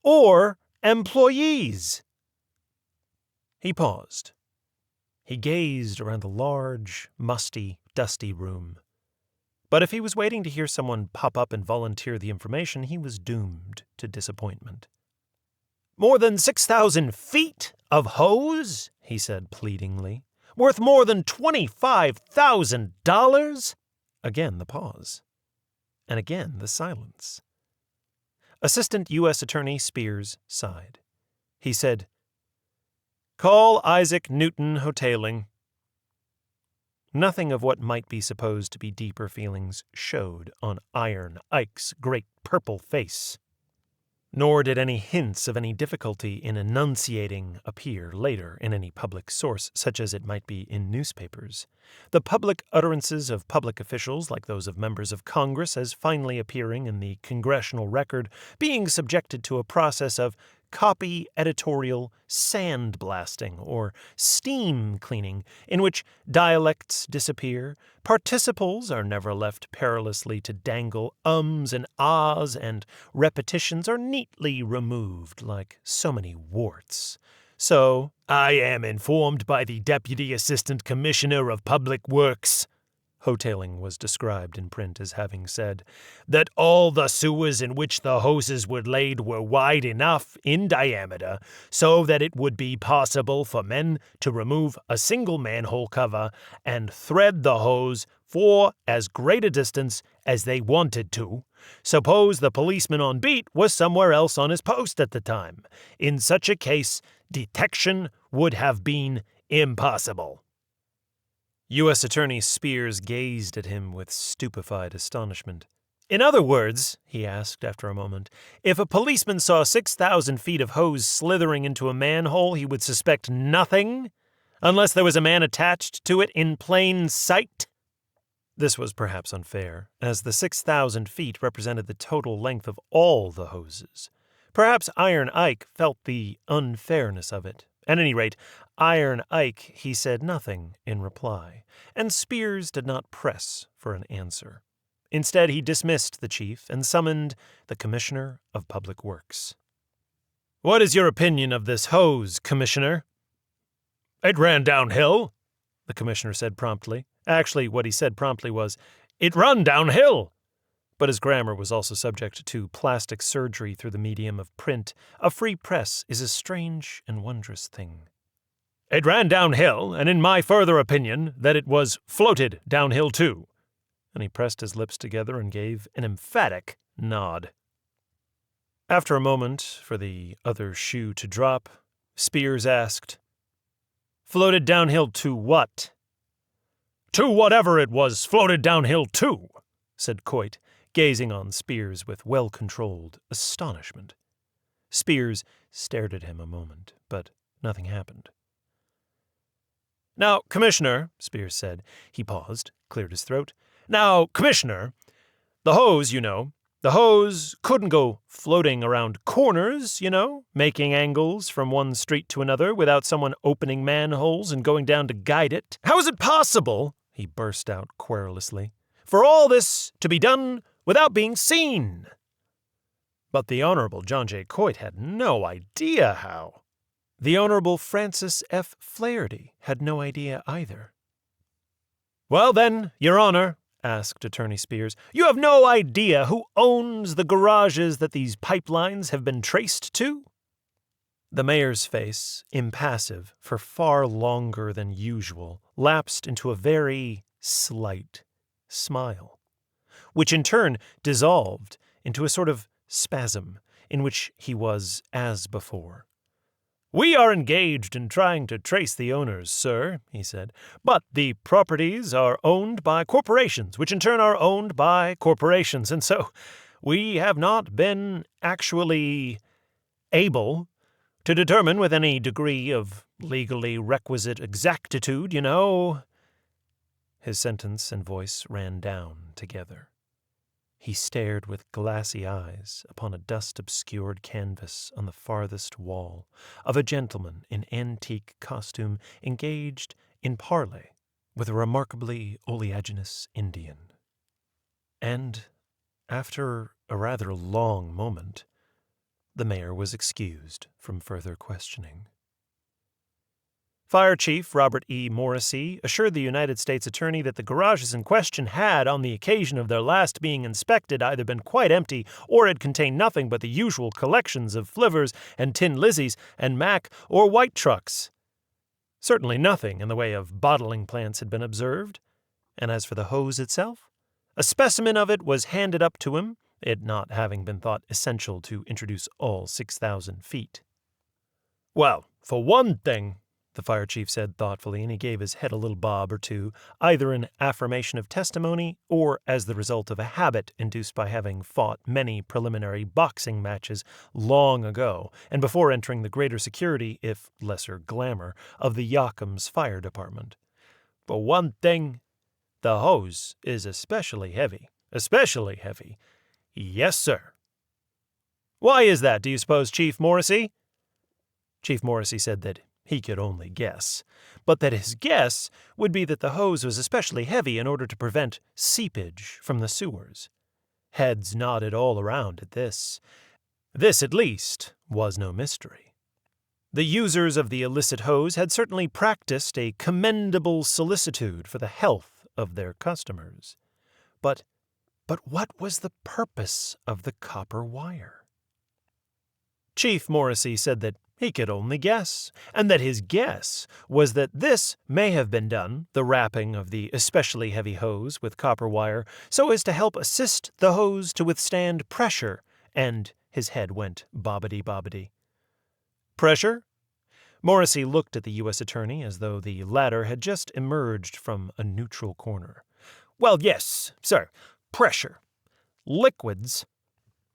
or employees?" He paused. He gazed around the large, musty, dusty room. But if he was waiting to hear someone pop up and volunteer the information, he was doomed to disappointment. "More than 6,000 feet of hose," he said pleadingly, "worth more than $25,000? Again the pause. And again the silence. Assistant U.S. Attorney Spears sighed. He said, "Call Isaac Newton Hoteling." Nothing of what might be supposed to be deeper feelings showed on Iron Ike's great purple face. Nor did any hints of any difficulty in enunciating appear later in any public source, such as it might be in newspapers. The public utterances of public officials, like those of members of Congress, as finally appearing in the congressional record, being subjected to a process of copy editorial sandblasting or steam cleaning, in which dialects disappear, participles are never left perilously to dangle, ums and ahs and repetitions are neatly removed like so many warts. So, "I am informed by the Deputy Assistant Commissioner of Public Works," Hoteling was described in print as having said, "that all the sewers in which the hoses were laid were wide enough in diameter so that it would be possible for men to remove a single manhole cover and thread the hose for as great a distance as they wanted to. Suppose the policeman on beat was somewhere else on his post at the time. In such a case, detection would have been impossible." U.S. Attorney Spears gazed at him with stupefied astonishment. "In other words," he asked after a moment, "if a policeman saw 6,000 feet of hose slithering into a manhole, he would suspect nothing, unless there was a man attached to it in plain sight?" This was perhaps unfair, as the 6,000 feet represented the total length of all the hoses. Perhaps Iron Ike felt the unfairness of it. At any rate, Iron Ike, he said nothing in reply, and Spears did not press for an answer. Instead, he dismissed the chief and summoned the Commissioner of Public Works. "What is your opinion of this hose, Commissioner?" "It ran downhill," the Commissioner said promptly. Actually, what he said promptly was, "It run downhill." But his grammar was also subject to plastic surgery through the medium of print. A free press is a strange and wondrous thing. "It ran downhill, and in my further opinion, that it was floated downhill too." And he pressed his lips together and gave an emphatic nod. After a moment, for the other shoe to drop, Spears asked, "Floated downhill to what?" "To whatever it was floated downhill to," said Coit, gazing on Spears with well-controlled astonishment. Spears stared at him a moment, but nothing happened. "Now, Commissioner," Spears said. He paused, cleared his throat. "Now, Commissioner, the hose, the hose couldn't go floating around corners, making angles from one street to another without someone opening manholes and going down to guide it. How is it possible," he burst out querulously, "for all this to be done without being seen?" But the Honorable John J. Coit had no idea how. The Honorable Francis F. Flaherty had no idea either. "Well then, Your Honor," asked Attorney Spears, "you have no idea who owns the garages that these pipelines have been traced to?" The mayor's face, impassive for far longer than usual, lapsed into a very slight smile, which in turn dissolved into a sort of spasm in which he was as before. "We are engaged in trying to trace the owners, sir," he said, "but the properties are owned by corporations, which in turn are owned by corporations, and so we have not been actually able to determine with any degree of legally requisite exactitude, you know." His sentence and voice ran down together. He stared with glassy eyes upon a dust-obscured canvas on the farthest wall of a gentleman in antique costume engaged in parley with a remarkably oleaginous Indian. And, after a rather long moment, the mayor was excused from further questioning. Fire Chief Robert E. Morrissey assured the United States Attorney that the garages in question had, on the occasion of their last being inspected, either been quite empty or had contained nothing but the usual collections of flivvers and tin lizzies and Mack or white trucks. Certainly nothing in the way of bottling plants had been observed, and as for the hose itself, a specimen of it was handed up to him, it not having been thought essential to introduce all 6,000 feet. "Well, for one thing," the fire chief said thoughtfully, and he gave his head a little bob or two, either in affirmation of testimony or as the result of a habit induced by having fought many preliminary boxing matches long ago and before entering the greater security, if lesser glamour, of the Yokums Fire Department. "For one thing, the hose is especially heavy. Especially heavy. Yes, sir." "Why is that, do you suppose, Chief Morrissey?" Chief Morrissey said that he could only guess, but that his guess would be that the hose was especially heavy in order to prevent seepage from the sewers. Heads nodded all around at this. This, at least, was no mystery. The users of the illicit hose had certainly practiced a commendable solicitude for the health of their customers. But what was the purpose of the copper wire? Chief Morrissey said that he could only guess, and that his guess was that this may have been done, the wrapping of the especially heavy hose with copper wire, so as to help assist the hose to withstand pressure, and his head went bobbity-bobbity. "Pressure?" Morrissey looked at the U.S. Attorney as though the latter had just emerged from a neutral corner. "Well, yes, sir, pressure. Liquids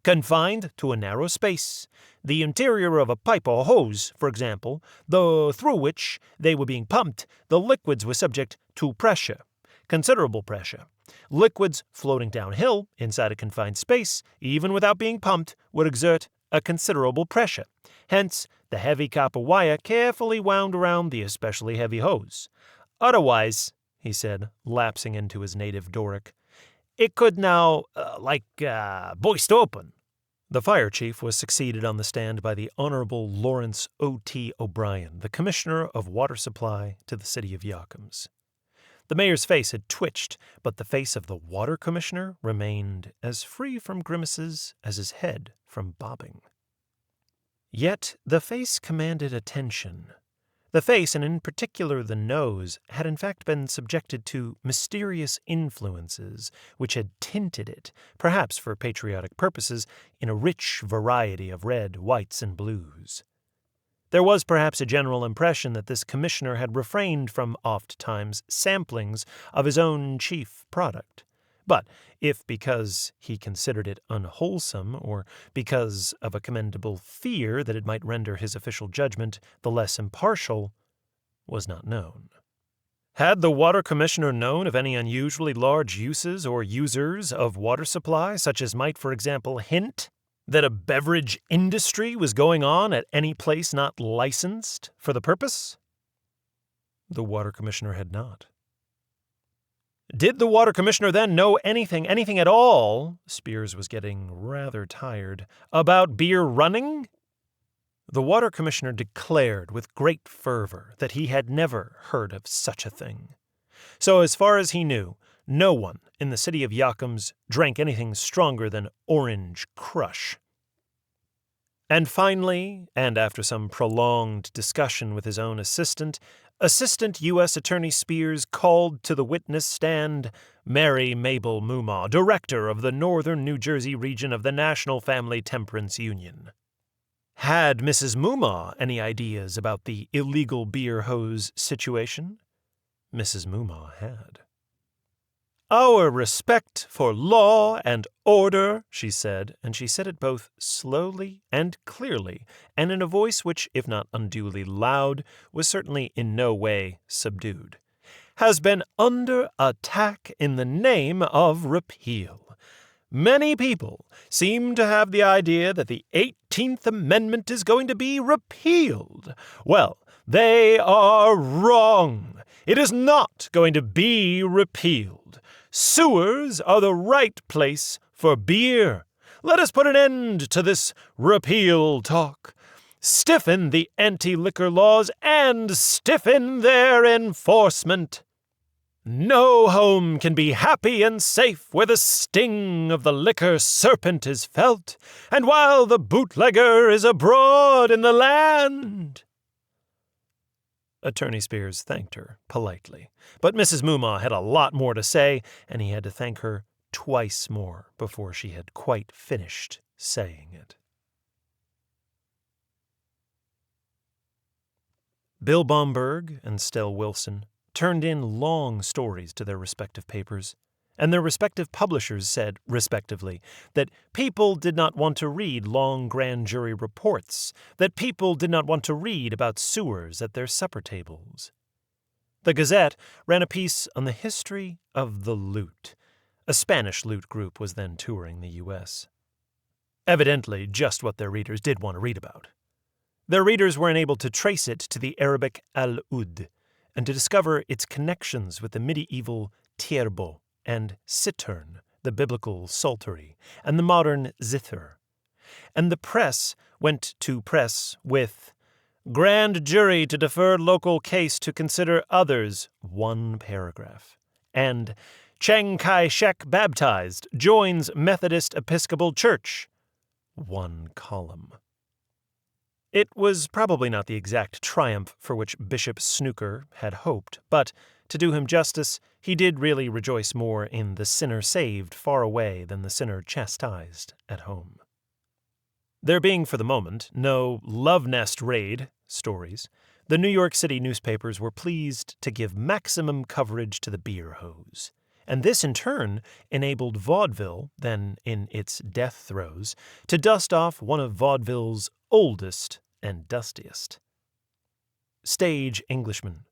confined to a narrow space, the interior of a pipe or hose, for example, though through which they were being pumped, the liquids were subject to pressure, considerable pressure. Liquids floating downhill inside a confined space, even without being pumped, would exert a considerable pressure. Hence, the heavy copper wire carefully wound around the especially heavy hose. Otherwise," he said, lapsing into his native Doric, "it could now, burst open." The fire chief was succeeded on the stand by the Honorable Lawrence O.T. O'Brien, the Commissioner of Water Supply to the city of Yokums. The mayor's face had twitched, but the face of the water commissioner remained as free from grimaces as his head from bobbing. Yet the face commanded attention. The face, and in particular the nose, had in fact been subjected to mysterious influences which had tinted it, perhaps for patriotic purposes, in a rich variety of red, whites, and blues. There was perhaps a general impression that this commissioner had refrained from oft-times samplings of his own chief product. But if because he considered it unwholesome, or because of a commendable fear that it might render his official judgment the less impartial, was not known. Had the water commissioner known of any unusually large uses or users of water supply, such as might, for example, hint that a beverage industry was going on at any place not licensed for the purpose? The water commissioner had not. Did the water commissioner then know anything at all, Spears was getting rather tired, about beer running? The water commissioner declared with great fervor that he had never heard of such a thing. So as far as he knew, no one in the city of Yokums drank anything stronger than orange crush. And finally, and after some prolonged discussion with his own Assistant U.S. Attorney Spears called to the witness stand Mary Mabel Mumaw, director of the Northern New Jersey region of the National Family Temperance Union. Had Mrs. Mumaw any ideas about the illegal beer hose situation? Mrs. Mumaw had. "Our respect for law and order," she said, and she said it both slowly and clearly, and in a voice which, if not unduly loud, was certainly in no way subdued, "has been under attack in the name of repeal. Many people seem to have the idea that the 18th Amendment is going to be repealed. Well, they are wrong. It is not going to be repealed. Sewers are the right place for beer. Let us put an end to this repeal talk. Stiffen the anti-liquor laws and stiffen their enforcement. No home can be happy and safe where the sting of the liquor serpent is felt, and while the bootlegger is abroad in the land." Attorney Spears thanked her politely, but Mrs. Mumaw had a lot more to say, and he had to thank her twice more before she had quite finished saying it. Bill Baumberg and Stell Wilson turned in long stories to their respective papers, and their respective publishers said, respectively, that people did not want to read long grand jury reports, that people did not want to read about sewers at their supper tables. The Gazette ran a piece on the history of the loot. A Spanish loot group was then touring the U.S. Evidently, just what their readers did want to read about. Their readers were unable to trace it to the Arabic al-ud, and to discover its connections with the medieval tierbo and cittern, the biblical psaltery, and the modern zither. And the press went to press with "Grand jury to defer local case to consider others," one paragraph, and "Chiang Kai-shek baptized, joins Methodist Episcopal Church," one column. It was probably not the exact triumph for which Bishop Snooker had hoped, but, to do him justice, he did really rejoice more in the sinner saved far away than the sinner chastised at home. There being for the moment no love nest raid stories, the New York City newspapers were pleased to give maximum coverage to the beer hose. And this in turn enabled vaudeville, then in its death throes, to dust off one of vaudeville's oldest and dustiest. Stage Englishman.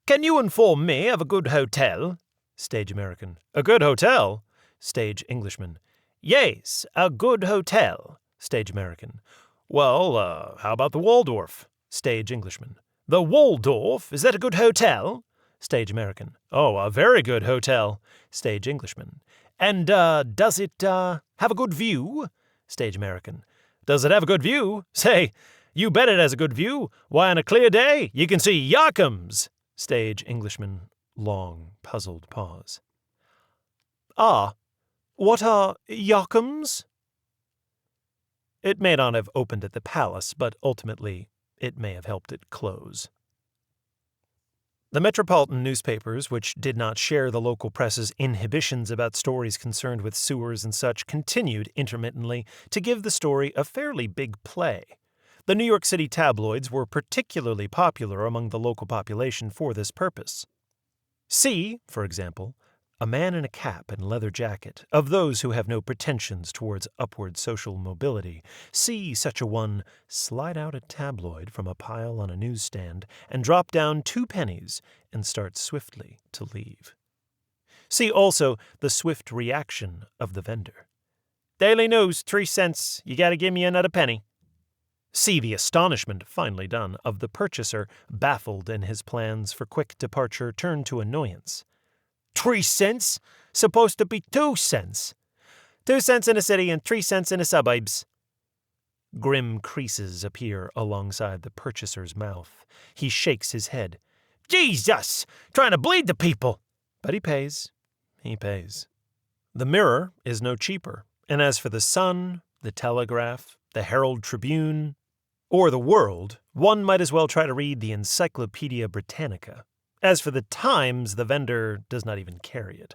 "Can you inform me of a good hotel?" Stage American. "A good hotel?" Stage Englishman. "Yes, a good hotel." Stage American. "Well, how about the Waldorf?" Stage Englishman. "The Waldorf? Is that a good hotel?" Stage American. "Oh, a very good hotel." Stage Englishman. "And does it have a good view?" Stage American. "Does it have a good view? Say, you bet it has a good view. Why, on a clear day, you can see Yokums." Stage Englishman. Long, puzzled pause. "Ah, what are Yokums?" It may not have opened at the palace, but ultimately it may have helped it close. The metropolitan newspapers, which did not share the local press's inhibitions about stories concerned with sewers and such, continued intermittently to give the story a fairly big play. The New York City tabloids were particularly popular among the local population for this purpose. See, for example, a man in a cap and leather jacket, of those who have no pretensions towards upward social mobility. See such a one slide out a tabloid from a pile on a newsstand and drop down 2 pennies and start swiftly to leave. See also the swift reaction of the vendor. "Daily News, 3 cents. You gotta give me another penny." See the astonishment, finally done, of the purchaser, baffled in his plans for quick departure turned to annoyance. 3 cents? Supposed to be 2 cents. 2 cents in the city and 3 cents in the suburbs. Grim creases appear alongside the purchaser's mouth. He shakes his head. "Jesus! Trying to bleed the people!" But he pays. He pays. The Mirror is no cheaper, and as for the Sun, the Telegraph, the Herald Tribune, or the World, one might as well try to read the Encyclopedia Britannica. As for the Times, the vendor does not even carry it.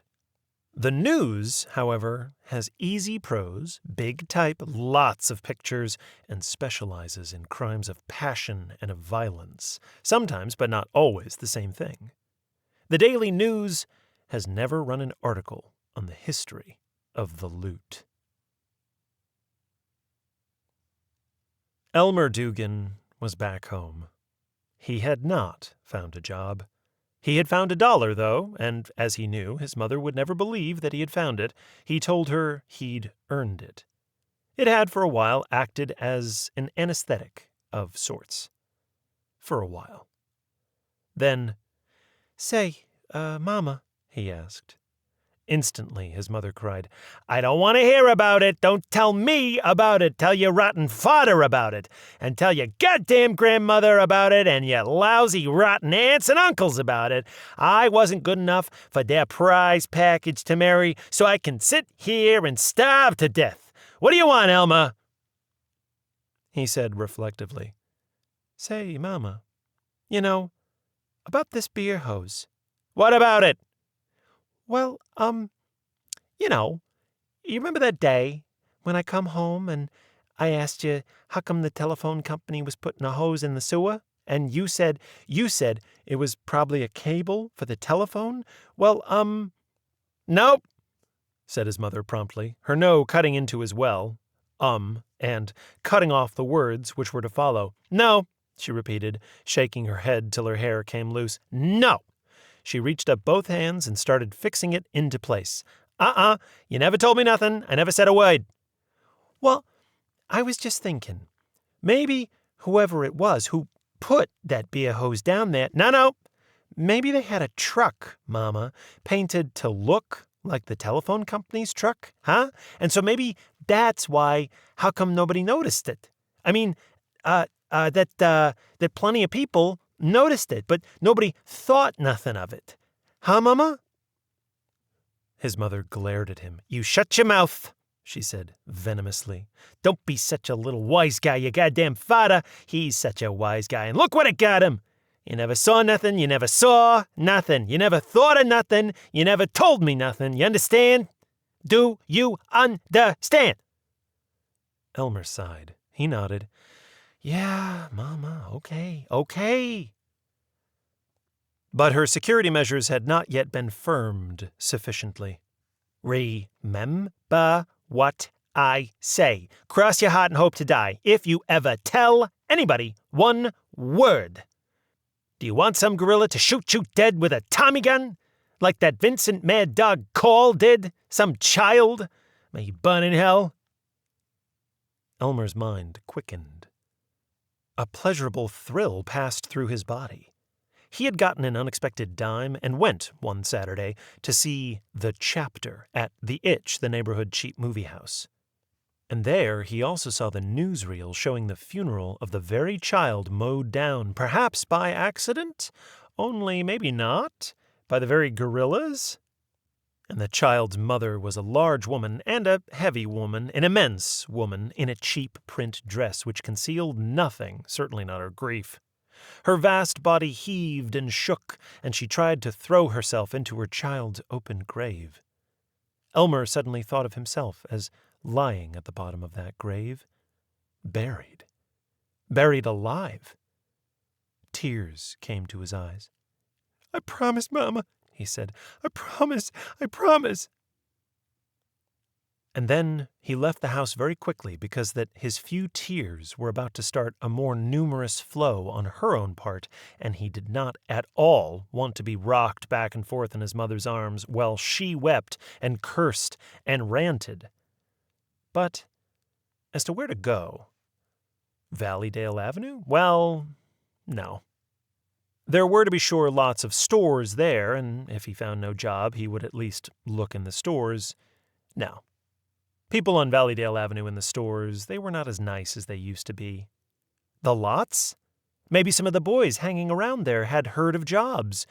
The News, however, has easy prose, big type, lots of pictures, and specializes in crimes of passion and of violence, sometimes, but not always, the same thing. The Daily News has never run an article on the history of the loot. Elmer Dugan was back home. He had not found a job. He had found $1, though, and as he knew his mother would never believe that he had found it, he told her he'd earned it. It had for a while acted as an anesthetic of sorts. For a while. Then, "Say, Mama," he asked. Instantly, his mother cried, "I don't want to hear about it. Don't tell me about it. Tell your rotten father about it. And tell your goddamn grandmother about it and your lousy rotten aunts and uncles about it. I wasn't good enough for their prize package to marry, so I can sit here and starve to death. What do you want, Elma?" He said reflectively, "Say, Mama, you know, about this beer hose." "What about it?" "Well, you remember that day when I come home and I asked you how come the telephone company was putting a hose in the sewer? And you said it was probably a cable for the telephone? Well, nope," said his mother promptly, her no cutting into his well, and cutting off the words which were to follow. "No," she repeated, shaking her head till her hair came loose. "No." She reached up both hands and started fixing it into place. You never told me nothing. I never said a word." "Well, I was just thinking. Maybe whoever it was who put that beer hose down there—" No. "Maybe they had a truck, Mama, painted to look like the telephone company's truck, huh? And so maybe that's how come nobody noticed it? I mean, that plenty of people noticed it, but nobody thought nothing of it. Huh, Mama?" His mother glared at him. "You shut your mouth," she said venomously. "Don't be such a little wise guy. Your goddamn father, he's such a wise guy. And look what it got him. You never saw nothing. You never saw nothing. You never thought of nothing. You never told me nothing. You understand? Do you understand?" Elmer sighed. He nodded. "Yeah, Mama, okay." But her security measures had not yet been firmed sufficiently. "Remember what I say. Cross your heart and hope to die. If you ever tell anybody one word. Do you want some gorilla to shoot you dead with a Tommy gun? Like that Vincent Mad Dog Call did? Some child? May you burn in hell?" Elmer's mind quickened. A pleasurable thrill passed through his body. He had gotten an unexpected dime and went, one Saturday, to see The Chapter at The Itch, the neighborhood cheap movie house. And there he also saw the newsreel showing the funeral of the very child mowed down, perhaps by accident, only maybe not, by the very gorillas. And the child's mother was a large woman and a heavy woman, an immense woman, in a cheap print dress which concealed nothing, certainly not her grief. Her vast body heaved and shook, and she tried to throw herself into her child's open grave. Elmer suddenly thought of himself as lying at the bottom of that grave, buried alive. Tears came to his eyes. "I promise, Mama," he said. I promise. And then he left the house very quickly because that his few tears were about to start a more numerous flow on her own part, and he did not at all want to be rocked back and forth in his mother's arms while she wept and cursed and ranted. But as to where to go, Valleydale Avenue? Well, no. There were, to be sure, lots of stores there, and if he found no job, he would at least look in the stores. No. People on Valleydale Avenue in the stores, they were not as nice as they used to be. The lots? Maybe some of the boys hanging around there had heard of jobs.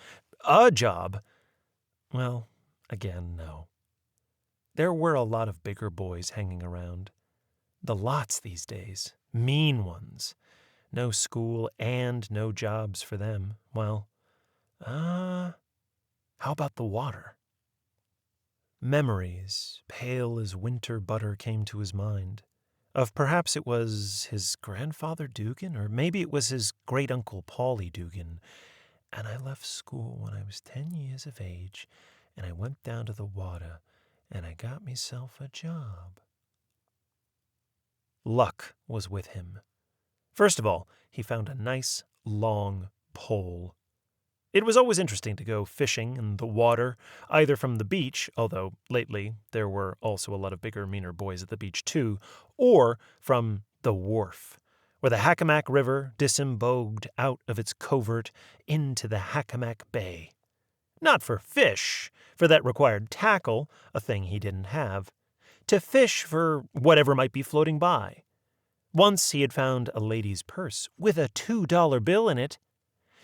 A job. Well, again, no. There were a lot of bigger boys hanging around. The lots these days, mean ones. No school and no jobs for them. Well, how about the water? Memories, pale as winter butter, came to his mind. Of perhaps it was his grandfather Dugan, or maybe it was his great-uncle Paulie Dugan. And I left school when I was 10 years of age, and I went down to the water, and I got myself a job. Luck was with him. First of all, he found a nice, long pole. It was always interesting to go fishing in the water, either from the beach, although lately there were also a lot of bigger, meaner boys at the beach too, or from the wharf, where the Hackomack River disembogued out of its covert into the Hackomack Bay. Not for fish, for that required tackle, a thing he didn't have. To fish for whatever might be floating by. Once he had found a lady's purse with a $2 bill in it.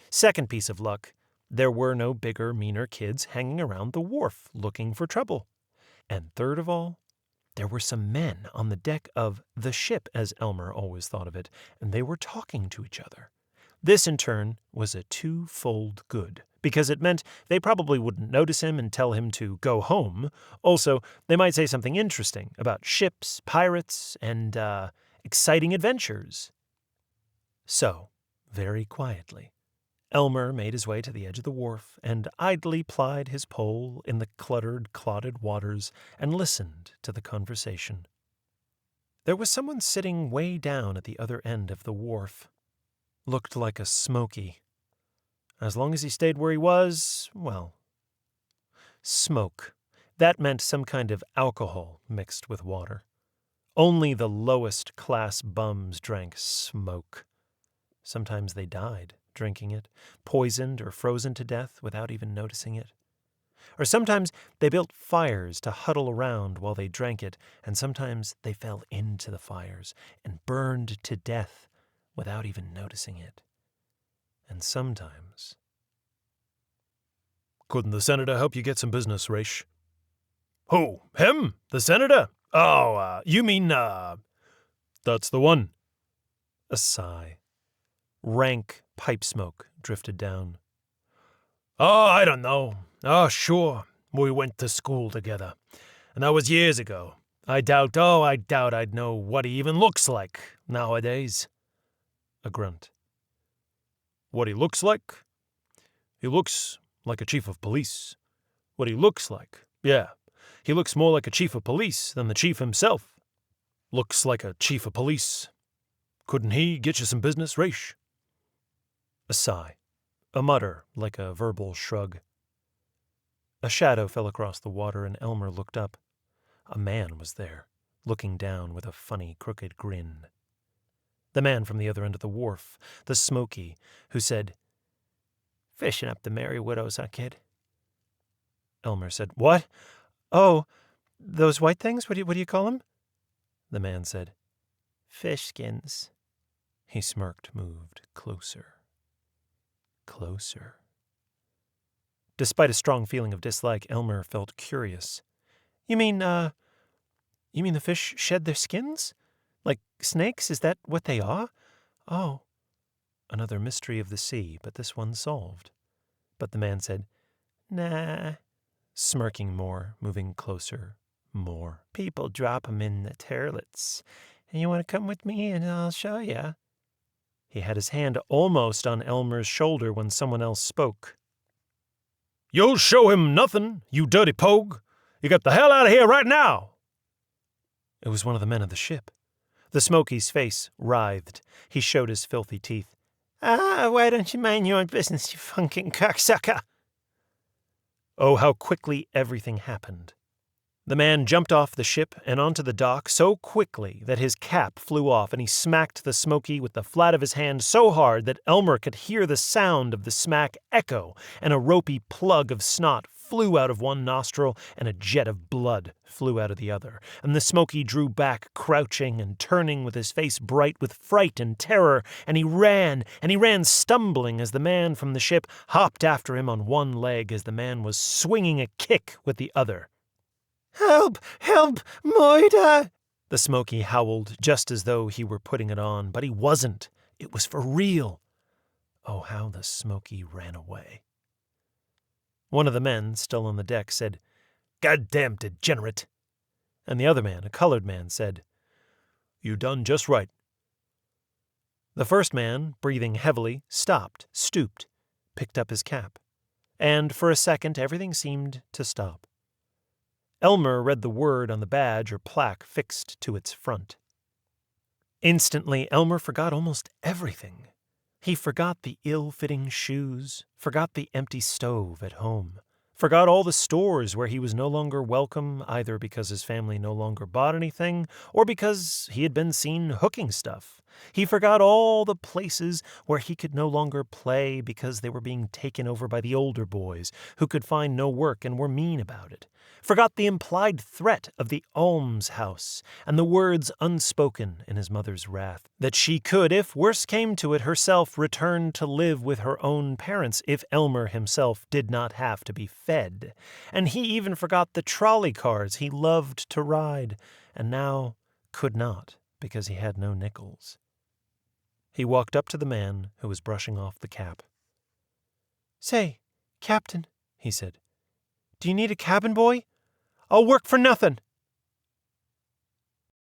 Second piece of luck, there were no bigger, meaner kids hanging around the wharf looking for trouble. And third of all, there were some men on the deck of the ship, as Elmer always thought of it, and they were talking to each other. This, in turn, was a twofold good, because it meant they probably wouldn't notice him and tell him to go home. Also, they might say something interesting about ships, pirates, and, exciting adventures. So, very quietly, Elmer made his way to the edge of the wharf and idly plied his pole in the cluttered, clotted waters and listened to the conversation. There was someone sitting way down at the other end of the wharf. Looked like a smoky. As long as he stayed where he was, well, smoke. That meant some kind of alcohol mixed with water. Only the lowest class bums drank smoke. Sometimes they died drinking it, poisoned or frozen to death without even noticing it. Or sometimes they built fires to huddle around while they drank it, and sometimes they fell into the fires and burned to death without even noticing it. And sometimes... "Couldn't the senator help you get some business, Raish?" "Who? Him? The senator? Oh, you mean, That's the one." A sigh. Rank pipe smoke drifted down. "Oh, I don't know. Oh, sure. We went to school together. And that was years ago. I doubt I'd know what he even looks like nowadays." A grunt. "What he looks like? He looks like a chief of police. What he looks like? Yeah. He looks more like a chief of police than the chief himself. Looks like a chief of police. Couldn't he get you some business, Raish?" A sigh. A mutter like a verbal shrug. A shadow fell across the water, and Elmer looked up. A man was there, looking down with a funny, crooked grin. The man from the other end of the wharf, the smoky, who said, "Fishing up the Merry Widows, huh, kid?" Elmer said, "What? Oh, those white things? What do you call them?" The man said, "Fish skins." He smirked, moved closer. Closer. Despite a strong feeling of dislike, Elmer felt curious. You mean the fish shed their skins? Like snakes? Is that what they are? Oh. Another mystery of the sea, but this one solved. But the man said, "Nah," smirking more, moving closer, more. "People drop 'em in the toilets. And you want to come with me and I'll show ya?" He had his hand almost on Elmer's shoulder when someone else spoke. "You'll show him nothing, you dirty pogue. You get the hell out of here right now." It was one of the men of the ship. The smoky's face writhed. He showed his filthy teeth. Why don't you mind your own business, you funking cocksucker?" Oh, how quickly everything happened. The man jumped off the ship and onto the dock so quickly that his cap flew off, and he smacked the smoky with the flat of his hand so hard that Elmer could hear the sound of the smack echo, and a ropey plug of snot flew out of one nostril, and a jet of blood flew out of the other, and the smoky drew back, crouching and turning with his face bright with fright and terror, and he ran stumbling as the man from the ship hopped after him on one leg as the man was swinging a kick with the other. "Help! Help! Moida!" The Smoky howled just as though he were putting it on, but he wasn't. It was for real. Oh, how the Smoky ran away. One of the men, still on the deck, said, "Goddamn degenerate." And the other man, a colored man, said, "You done just right." The first man, breathing heavily, stopped, stooped, picked up his cap. And for a second everything seemed to stop. Elmer read the word on the badge or plaque fixed to its front. Instantly, Elmer forgot almost everything. He forgot the ill-fitting shoes, forgot the empty stove at home, forgot all the stores where he was no longer welcome, either because his family no longer bought anything or because he had been seen hooking stuff. He forgot all the places where he could no longer play because they were being taken over by the older boys who could find no work and were mean about it. Forgot the implied threat of the almshouse and the words unspoken in his mother's wrath, that she could, if worse came to it, herself return to live with her own parents if Elmer himself did not have to be fed. And he even forgot the trolley cars he loved to ride, and now could not because he had no nickels. He walked up to the man who was brushing off the cap. "Say, Captain," he said, "do you need a cabin boy? I'll work for nothing."